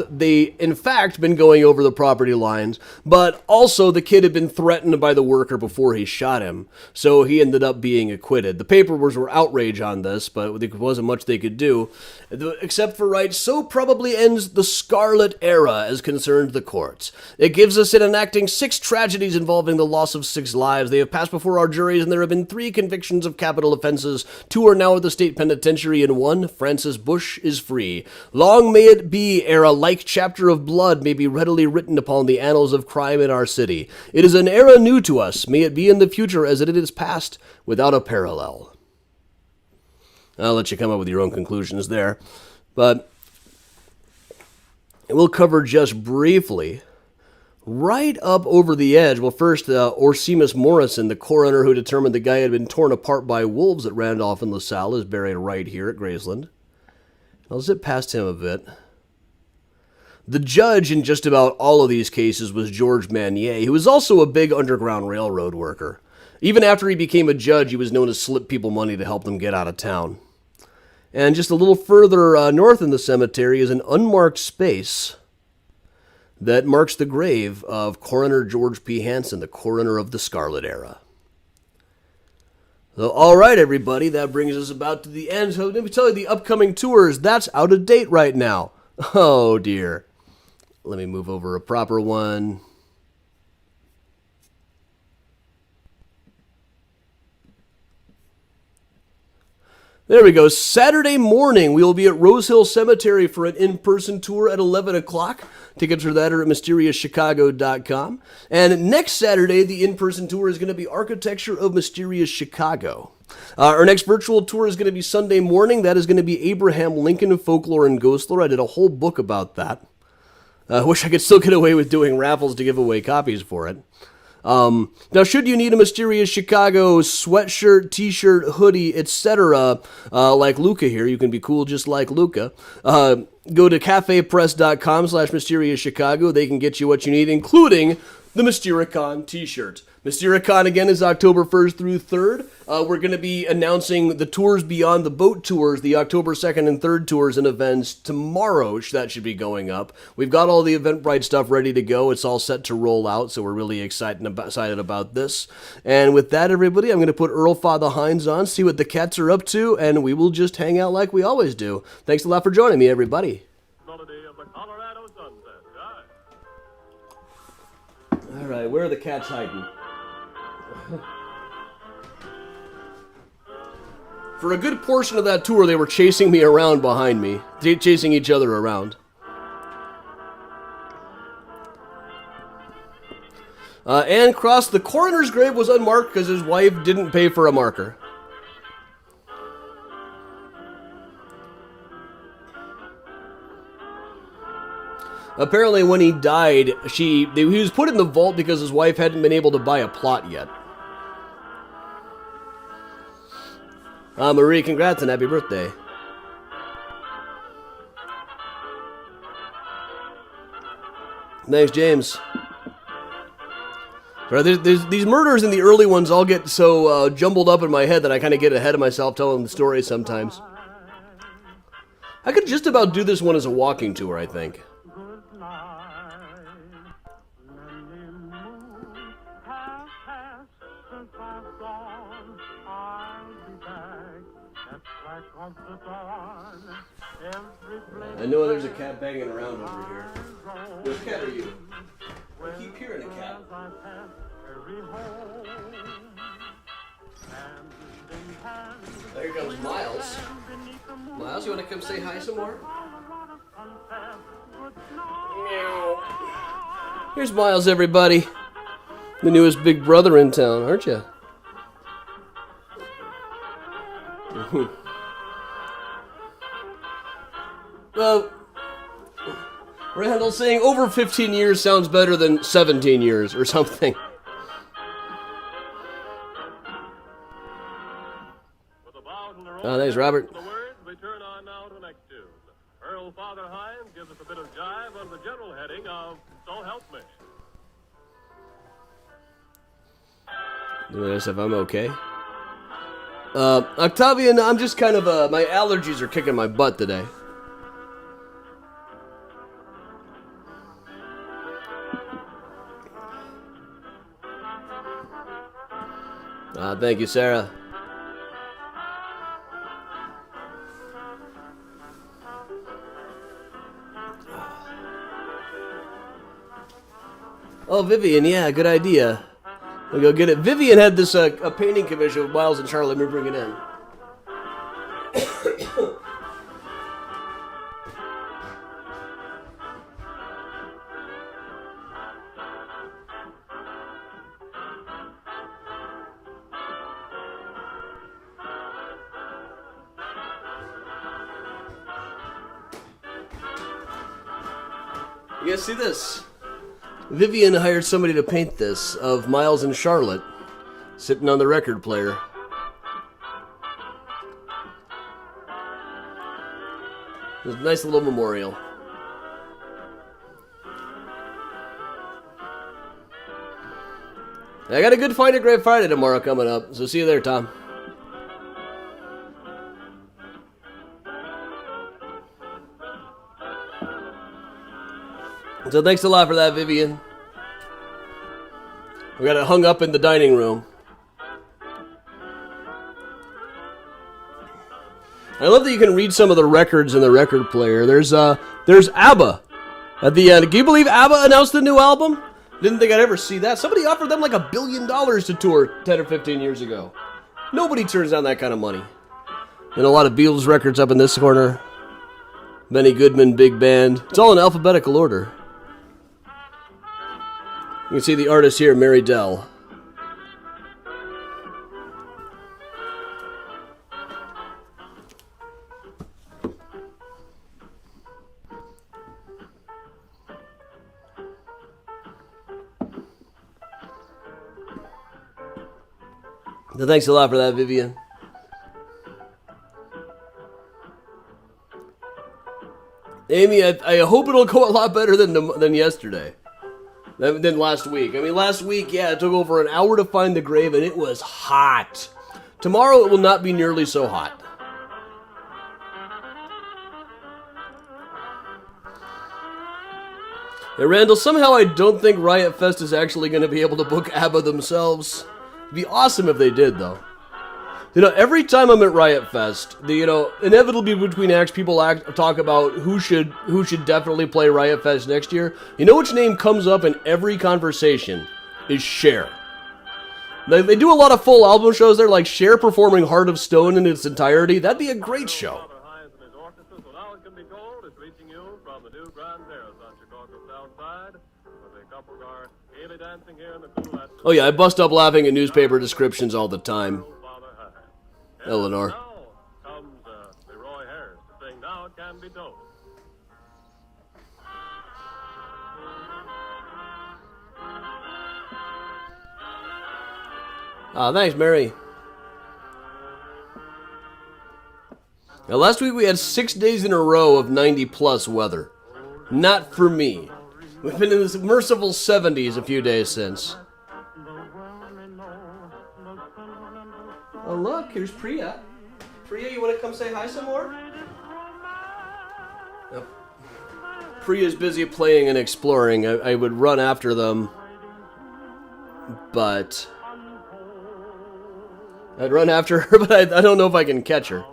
they, in fact, been going over the property lines, but also the kid had been threatened by the worker before he shot him. So he ended up being acquitted. The papers were outraged on this, but there wasn't much they could do, except for write, "So probably ends the Scarlet Era as concerned the courts. It gives us in enacting 6 tragedies involving the loss of 6 lives. They have passed before our juries, and there have been 3 convictions of capital offenses. 2 are now at the state penitentiary, and 1, Francis Bush, is free. Long may it be ere a like chapter of blood may be readily written upon the annals of crime in our city. It is an era new to us. May it be in the future as it is past, without a parallel." I'll let you come up with your own conclusions there, but we'll cover just briefly right up over the edge. Well, first, Orsemus Morrison, the coroner who determined the guy had been torn apart by wolves at Randolph and LaSalle, is buried right here at Graceland. I'll zip past him a bit. The judge in just about all of these cases was George Manier, who was also a big Underground Railroad worker. Even after he became a judge, he was known to slip people money to help them get out of town. And just a little further north in the cemetery is an unmarked space that marks the grave of Coroner George P. Hansen, the coroner of the Scarlet Era. So, all right, everybody, that brings us about to the end. So let me tell you, the upcoming tours, that's out of date right now. Oh, dear. Let me move over a proper one. There we go. Saturday morning, we will be at Rose Hill Cemetery for an in-person tour at 11 o'clock. Tickets for that are at MysteriousChicago.com. And next Saturday, the in-person tour is going to be Architecture of Mysterious Chicago. Our next virtual tour is going to be Sunday morning. That is going to be Abraham Lincoln, Folklore and Ghost Lore. I did a whole book about that. I wish I could still get away with doing raffles to give away copies for it. Now, should you need a Mysterious Chicago sweatshirt, t-shirt, hoodie, etc., like Luca here, you can be cool just like Luca, go to cafepress.com/MysteriousChicago. They can get you what you need, including the Mystericon t-shirt. Mystericon, again, is October 1st through 3rd. We're going to be announcing the tours beyond the boat tours, the October 2nd and 3rd tours and events tomorrow. That should be going up. We've got all the Eventbrite stuff ready to go. It's all set to roll out, so we're really excited about this. And with that, everybody, I'm going to put Earl Father Hines on, see what the cats are up to, and we will just hang out like we always do. Thanks a lot for joining me, everybody. Melody of the Colorado sunset. Aye. All right, where are the cats hiding? For a good portion of that tour, they were chasing me around behind me, chasing each other around. Ann Cross, the coroner's grave was unmarked because his wife didn't pay for a marker. Apparently when he died, he was put in the vault because his wife hadn't been able to buy a plot yet. Marie, congrats and happy birthday. Thanks, James. These murders in the early ones all get so jumbled up in my head that I kind of get ahead of myself telling the story sometimes. I could just about do this one as a walking tour, I think. I know there's a cat banging around over here. Which cat are you? I keep hearing a cat. There comes Miles. Miles, you want to come say hi some more? Meow. Here's Miles, everybody. The newest big brother in town, aren't you? Well, Randall saying over 15 years sounds better than 17 years or something. Oh, thanks, Robert. The words, we turn on now to the next tune. Earl Father Hines gives us a bit of jive under the general heading of So Help Me. Doing this if I'm okay. Octavian, I'm just kind of, my allergies are kicking my butt today. Thank you, Sarah. Oh, Vivian, yeah, good idea. We'll go get it. Vivian had this a painting commission with Miles and Charlotte. Let me bring it in. You guys see this? Vivian hired somebody to paint this of Miles and Charlotte sitting on the record player. It's a nice little memorial. I got a good Find a Great Friday tomorrow coming up, so see you there, Tom. So thanks a lot for that, Vivian. We got it hung up in the dining room. I love that you can read some of the records in the record player. There's ABBA at the end. Can you believe ABBA announced the new album? Didn't think I'd ever see that. Somebody offered them like $1 billion to tour 10 or 15 years ago. Nobody turns down that kind of money. And a lot of Beatles records up in this corner. Benny Goodman, big band. It's all in alphabetical order. You can see the artist here, Mary Dell. So thanks a lot for that, Vivian. Amy, I hope it'll go a lot better than yesterday. Than last week. I mean, last week, yeah, it took over an hour to find the grave, and it was hot. Tomorrow, it will not be nearly so hot. Hey, Randall, somehow I don't think Riot Fest is actually going to be able to book ABBA themselves. It'd be awesome if they did, though. You know, every time I'm at Riot Fest, inevitably between acts, people talk about who should definitely play Riot Fest next year. You know which name comes up in every conversation is Cher. They do a lot of full album shows there, like Cher performing Heart of Stone in its entirety. That'd be a great show. Father Hines and his orchestra, so now it can be told, is reaching you from the new Grand Terrace on Chicago's south side, where the couples are gaily dancing here in the cool atmosphere. Oh yeah, I bust up laughing at newspaper descriptions all the time. Eleanor. Now comes Leroy Harris to sing Now It Can Be Told. Thanks, Mary. Now, last week we had 6 days in a row of 90-plus weather. Not for me. We've been in this merciful 70s a few days since. Oh, look, here's Priya. Priya, you want to come say hi some more? Yep. Priya's busy playing and exploring. I would run after them, but I'd run after her, but I don't know if I can catch her.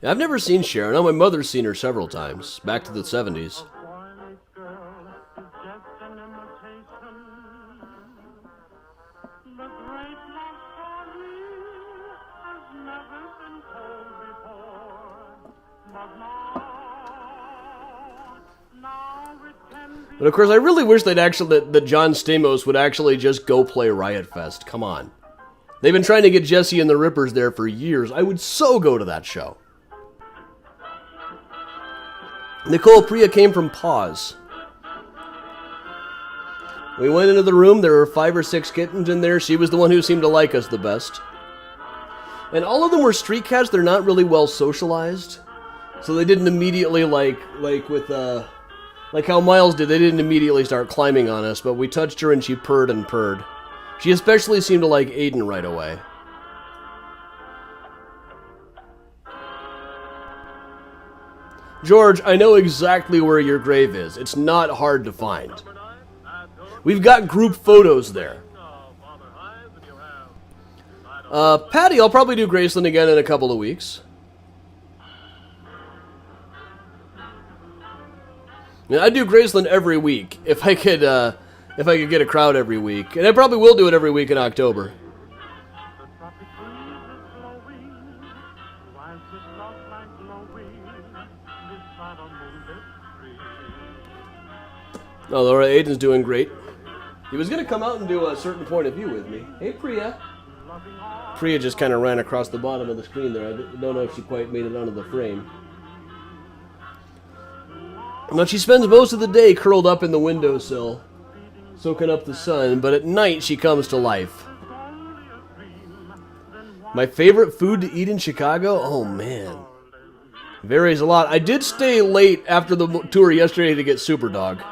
Yeah, I've never seen Sharon. Oh, my mother's seen her several times, back to the 70s. But of course, I really wish that John Stamos would actually just go play Riot Fest. Come on. They've been trying to get Jesse and the Rippers there for years. I would so go to that show. Nicole Priya came from Paws. We went into the room. There were 5 or 6 kittens in there. She was the one who seemed to like us the best. And all of them were street cats. They're not really well socialized. So they didn't immediately, like how Miles did, they didn't immediately start climbing on us, but we touched her and she purred and purred. She especially seemed to like Aiden right away. George, I know exactly where your grave is. It's not hard to find. We've got group photos there. Patty, I'll probably do Graceland again in a couple of weeks. I do Graceland every week if I could get a crowd every week, and I probably will do it every week in October. Oh, Laura, Aiden's doing great. He was gonna come out and do a certain point of view with me. Hey, Priya. Priya just kind of ran across the bottom of the screen there. I don't know if she quite made it onto the frame. Now, she spends most of the day curled up in the windowsill, soaking up the sun, but at night she comes to life. My favorite food to eat in Chicago? Oh, man. Varies a lot. I did stay late after the tour yesterday to get Super Dog.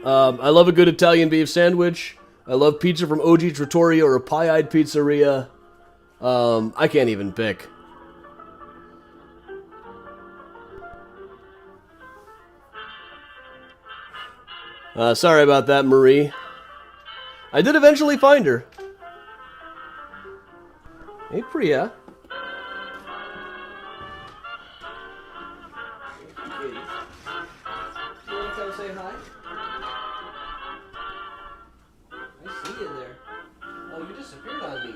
I love a good Italian beef sandwich. I love pizza from OG Trattoria or a Pie-Eyed Pizzeria. I can't even pick. Sorry about that, Marie. I did eventually find her. Hey, Priya. You want to come say hi? I see you there. Oh, you disappeared on me.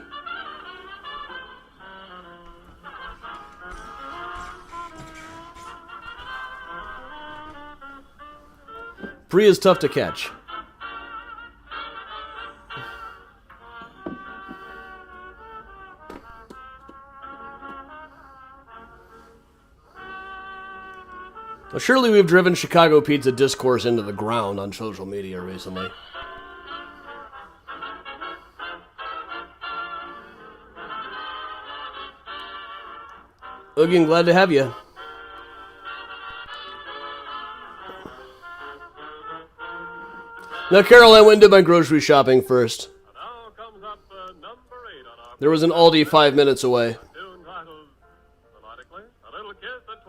Priya's tough to catch. Well, surely we've driven Chicago pizza discourse into the ground on social media recently. Oogie, I'm glad to have you. Now, Carol, I went and did my grocery shopping first. Now comes up number 8 on our There was an Aldi 5 minutes away. tune titled, melodically, A Little Kiss at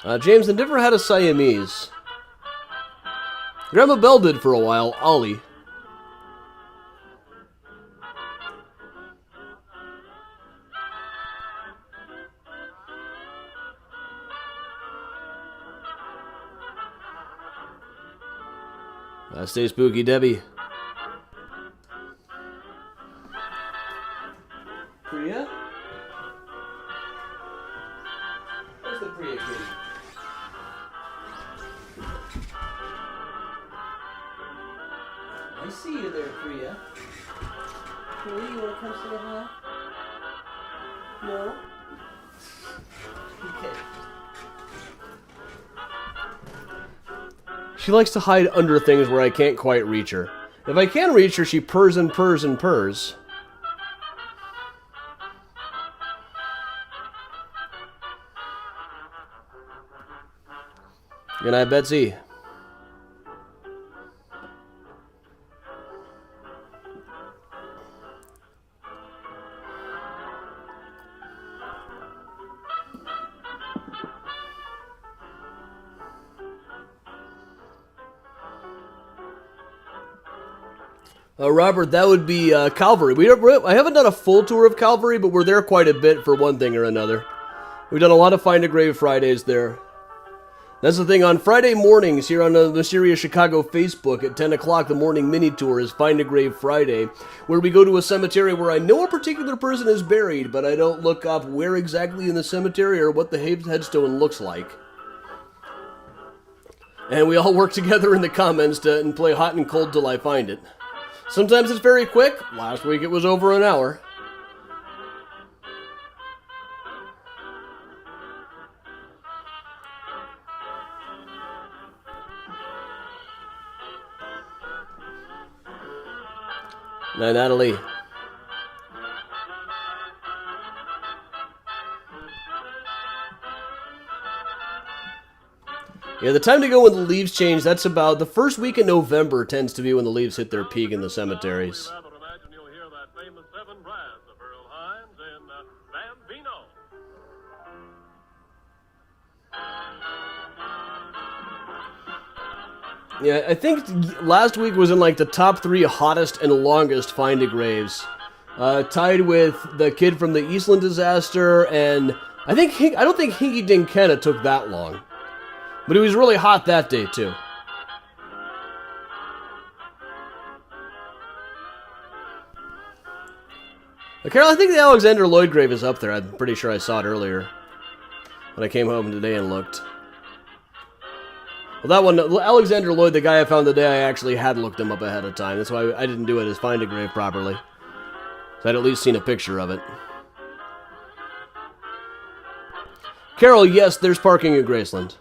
Twilight. James, I never had a Siamese. Grandma Belle did for a while, Ollie. Stay spooky, Debbie. Priya? Where's the Priya kitty? I see you there, Priya. Priya, you want to come say hi? No? Okay. She likes to hide under things where I can't quite reach her. If I can reach her, she purrs and purrs and purrs. Good night, Betsy. Robert, that would be Calvary. I haven't done a full tour of Calvary, but we're there quite a bit for one thing or another. We've done a lot of Find a Grave Fridays there. That's the thing, on Friday mornings here on the Mysterious Chicago Facebook at 10 o'clock, the morning mini tour is Find a Grave Friday, where we go to a cemetery where I know a particular person is buried, but I don't look up where exactly in the cemetery or what the headstone looks like. And we all work together in the comments and play hot and cold till I find it. Sometimes it's very quick. Last week it was over an hour. Night, Natalie. Yeah, the time to go when the leaves change, that's about the first week in November tends to be when the leaves hit their peak in the cemeteries. I would imagine you'll hear that famous Seven Brass of Earl Hines in Bambino. Yeah, I think last week was in like the top 3 hottest and longest Find a Graves. Tied with the kid from the Eastland disaster, and I don't think Hinky Dink Kenna took that long. But it was really hot that day, too. Carol, I think the Alexander Lloyd grave is up there. I'm pretty sure I saw it earlier when I came home today and looked. Well, that one, Alexander Lloyd, the guy I found today, I actually had looked him up ahead of time. That's why I didn't do it as Find a Grave properly. So I'd at least seen a picture of it. Carol, yes, there's parking in Graceland.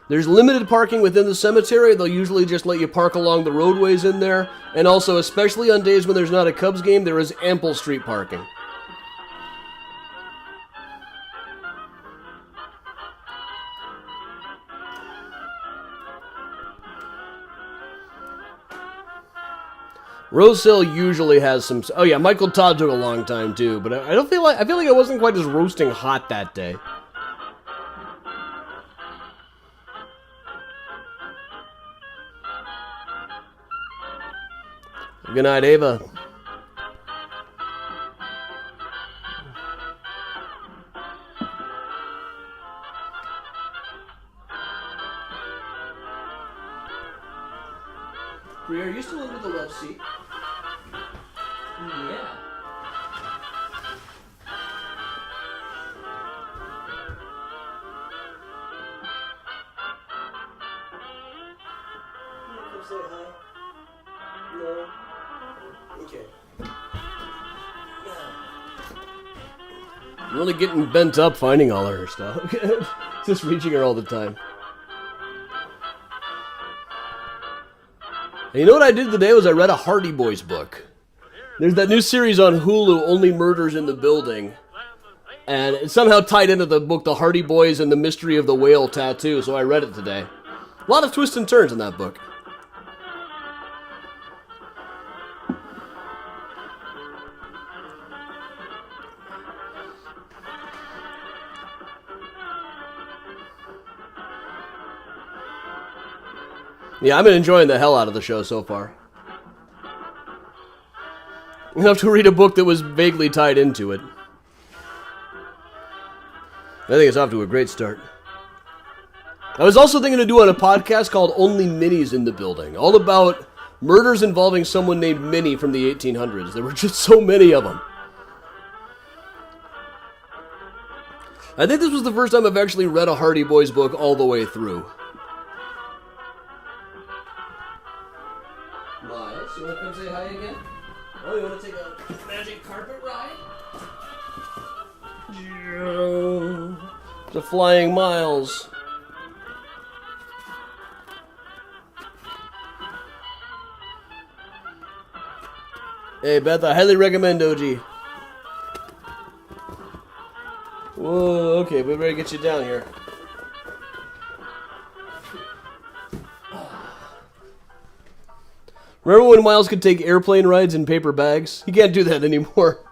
There's limited parking within the cemetery. They'll usually just let you park along the roadways in there. And also, especially on days when there's not a Cubs game, there is ample street parking. Rose Hill usually has some... Oh yeah, Michael Todd took a long time too, but I feel like it wasn't quite as roasting hot that day. Good night, Ava. Bria, are you still under the left seat? Yeah. Come say hi. No. Okay. I'm really getting bent up finding all of her stuff. Just reaching her all the time. And you know what I did today was I read a Hardy Boys book. There's that new series on Hulu, Only Murders in the Building. And it somehow tied into the book The Hardy Boys and the Mystery of the Whale Tattoo, so I read it today. A lot of twists and turns in that book. Yeah, I've been enjoying the hell out of the show so far. Enough to read a book that was vaguely tied into it. I think it's off to a great start. I was also thinking of doing a podcast called Only Minis in the Building, all about murders involving someone named Minnie from the 1800s. There were just so many of them. I think this was the first time I've actually read a Hardy Boys book all the way through. Miles, you want to come say hi again? Oh, you want to take a magic carpet ride? The Flying Miles. Hey, Beth, I highly recommend OG. Whoa, okay, we better get you down here. Remember when Miles could take airplane rides in paper bags? He can't do that anymore.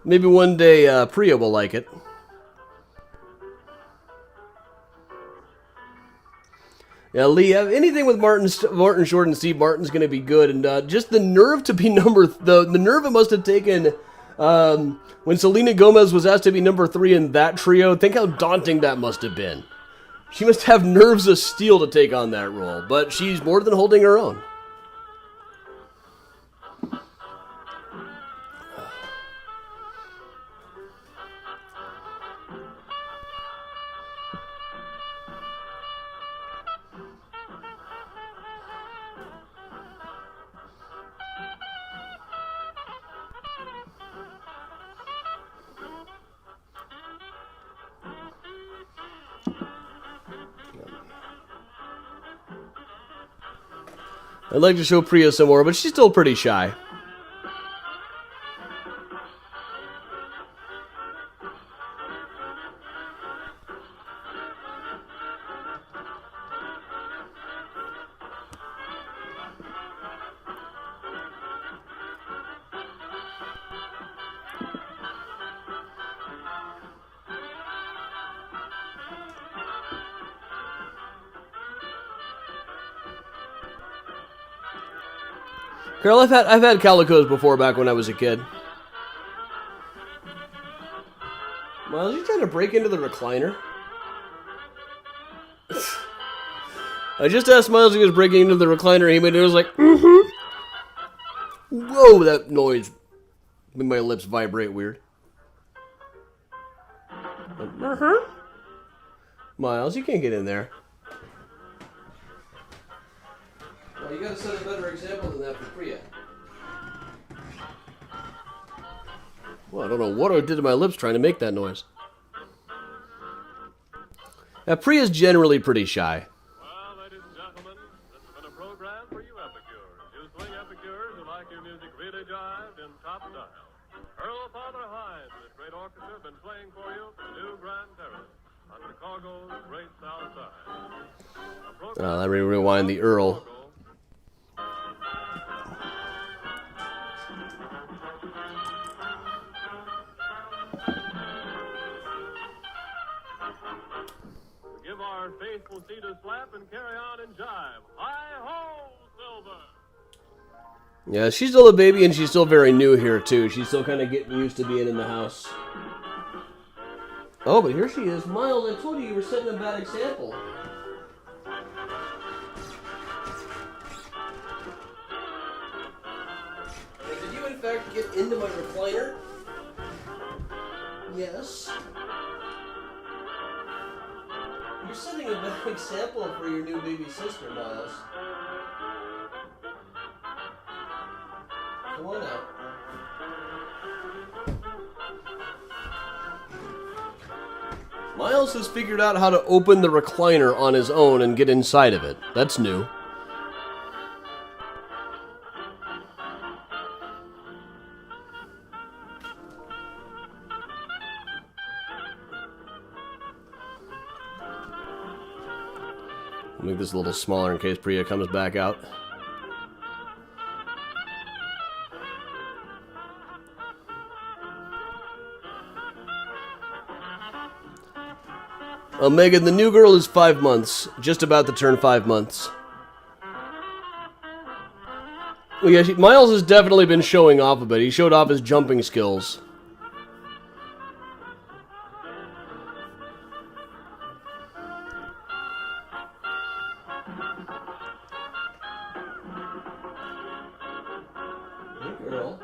Maybe one day Priya will like it. Yeah, Lee, anything with Martin Short and Steve Martin's going to be good. And just the nerve to be the nerve it must have taken when Selena Gomez was asked to be number 3 in that trio. Think how daunting that must have been. She must have nerves of steel to take on that role, but she's more than holding her own. I'd like to show Priya some more, but she's still pretty shy. Girl, I've had calicos before back when I was a kid. Miles, you trying to break into the recliner? I just asked Miles if he was breaking into the recliner. He was like, mm-hmm. Whoa, that noise made my lips vibrate weird. Uh-huh. Miles, you can't get in there. Well, you gotta set a better example than that for Priya. Well, I don't know what I did to my lips trying to make that noise. Now, Priya's generally pretty shy. Well, ladies and gentlemen, this has been a program for you epicures. You swing epicures who like your music really jived in top style. Earl Father Hines and his great orchestra have been playing for you the new Grand Terrace on Chicago's great South Side. Let me rewind the Earl. Give our faithful seat a slap and carry on in jive. Hi-ho, Silver! Yeah, she's still a baby and she's still very new here, too. She's still kind of getting used to being in the house. Oh, but here she is. Miles, I told you were setting a bad example. Did you, in fact, get into my recliner? Yes. You're setting a bad example for your new baby sister, Miles. Come on out. Miles has figured out how to open the recliner on his own and get inside of it. That's new. Make this a little smaller in case Priya comes back out. Megan, the new girl is 5 months. Just about to turn 5 months. Well, yeah, Miles has definitely been showing off a bit. He showed off his jumping skills. Hey, girl.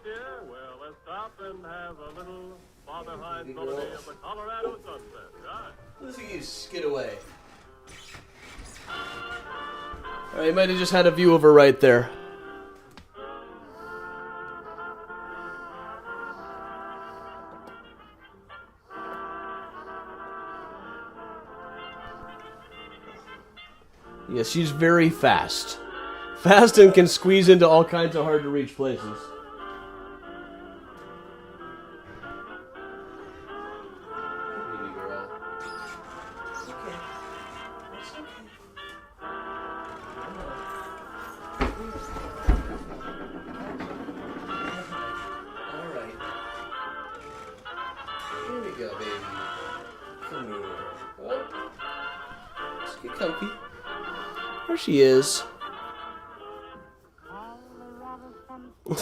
Here, well, let's stop and have a little Father Hines melody of the Colorado sunset, right? Let's see you skid away. Alright, you might have just had a view of her right there. Yes, she's very fast. Fast and can squeeze into all kinds of hard-to-reach places. comfy. There she is.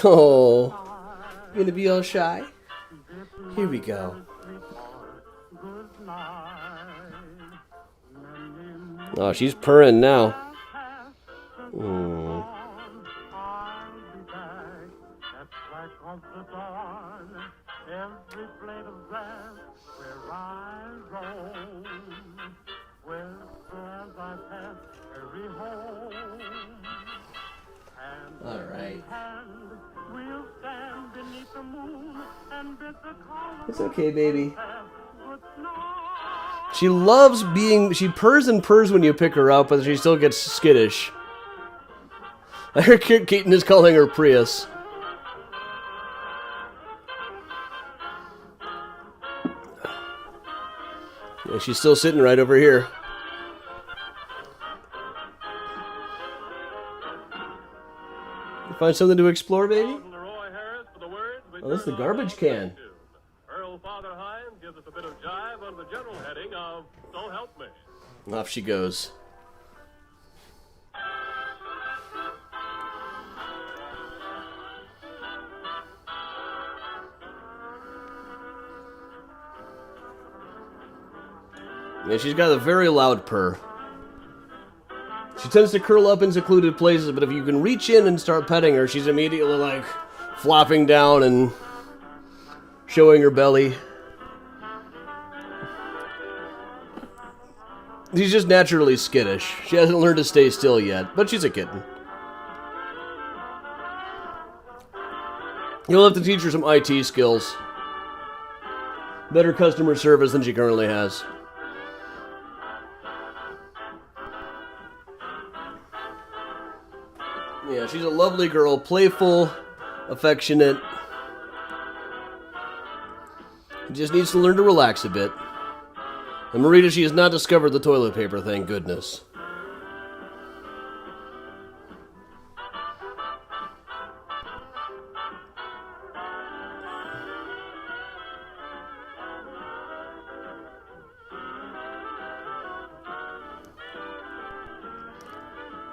Oh, you gonna be all shy? Here we go. Oh, she's purring now. Mm. All right. It's okay, baby. She loves being... She purrs and purrs when you pick her up, but she still gets skittish. I heard Keaton is calling her Prius. Yeah, she's still sitting right over here. You find something to explore, baby? Oh, that's the garbage can. Earl Father Hines gives us a bit of jive under the general heading of So Help Me. Off she goes. Yeah, she's got a very loud purr. She tends to curl up in secluded places, but if you can reach in and start petting her, she's immediately like flopping down and showing her belly. She's just naturally skittish. She hasn't learned to stay still yet, but she's a kitten. You'll have to teach her some IT skills. Better customer service than she currently has. Yeah, she's a lovely girl, playful, affectionate. Just needs to learn to relax a bit. And Marita, she has not discovered the toilet paper, thank goodness.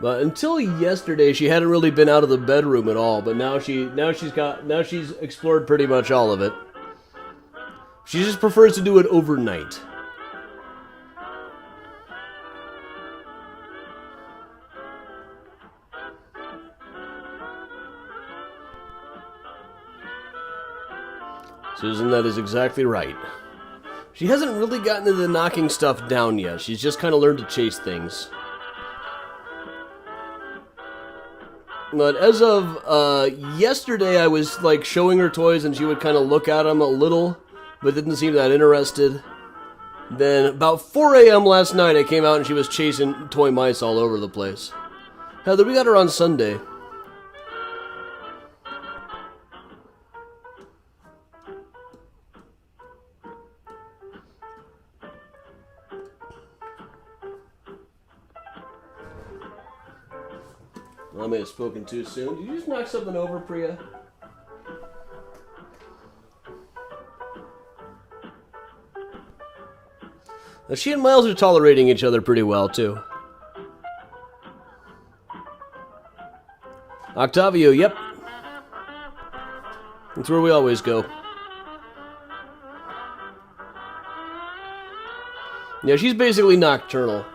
But until yesterday, she hadn't really been out of the bedroom at all. But now she's explored pretty much all of it. She just prefers to do it overnight. Susan, that is exactly right. She hasn't really gotten into knocking stuff down yet. She's just kind of learned to chase things. But as of yesterday, I was like showing her toys and she would kind of look at them a little, but didn't seem that interested. Then about 4 a.m. last night, I came out and she was chasing toy mice all over the place. Heather, we got her on Sunday. I may have spoken too soon. Did you just knock something over, Priya? Now, she and Miles are tolerating each other pretty well, too. Octavio, yep. That's where we always go. Yeah, she's basically nocturnal.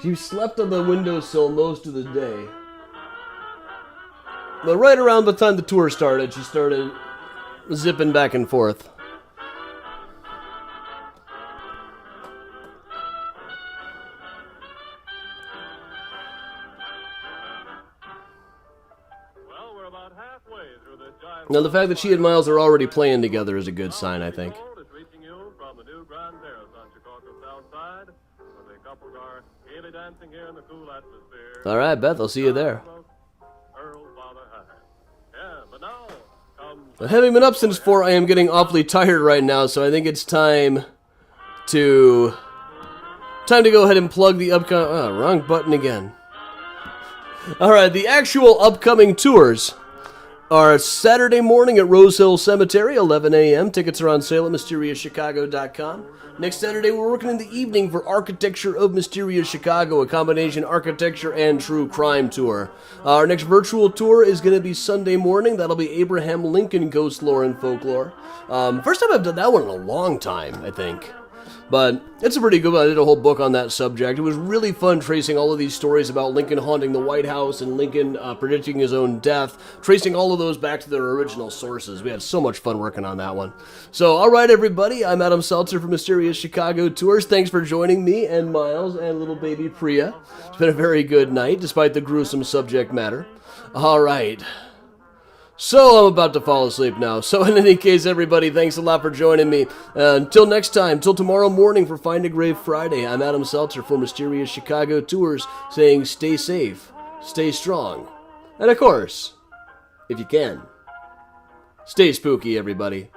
She slept on the windowsill most of the day. But right around the time the tour started, she started zipping back and forth. Well, we're about halfway through this giant... Now, the fact that she and Miles are already playing together is a good sign, I think. It's reaching you from the new Grand Terrace on Chicago's south side, where the couples are gaily dancing here in the cool atmosphere. All right, Beth, I'll see you there. Earl Father Hines. Yeah, but now comes... But having been up since 4, I am getting awfully tired right now, so I think it's time to go ahead and plug the upcoming... Oh, wrong button again. All right, the actual upcoming tours. Our Saturday morning at Rose Hill Cemetery, 11 a.m. Tickets are on sale at MysteriousChicago.com. Next Saturday, we're working in the evening for Architecture of Mysterious Chicago, a combination architecture and true crime tour. Our next virtual tour is going to be Sunday morning. That'll be Abraham Lincoln Ghost Lore and Folklore. First time I've done that one in a long time, I think. But it's a pretty good one. I did a whole book on that subject. It was really fun tracing all of these stories about Lincoln haunting the White House and Lincoln predicting his own death, tracing all of those back to their original sources. We had so much fun working on that one. So, all right, everybody. I'm Adam Seltzer from Mysterious Chicago Tours. Thanks for joining me and Miles and little baby Priya. It's been a very good night, despite the gruesome subject matter. All right. So I'm about to fall asleep now. So in any case, everybody, thanks a lot for joining me. Until next time, till tomorrow morning for Find a Grave Friday, I'm Adam Seltzer for Mysterious Chicago Tours, saying stay safe, stay strong, and of course, if you can, stay spooky, everybody.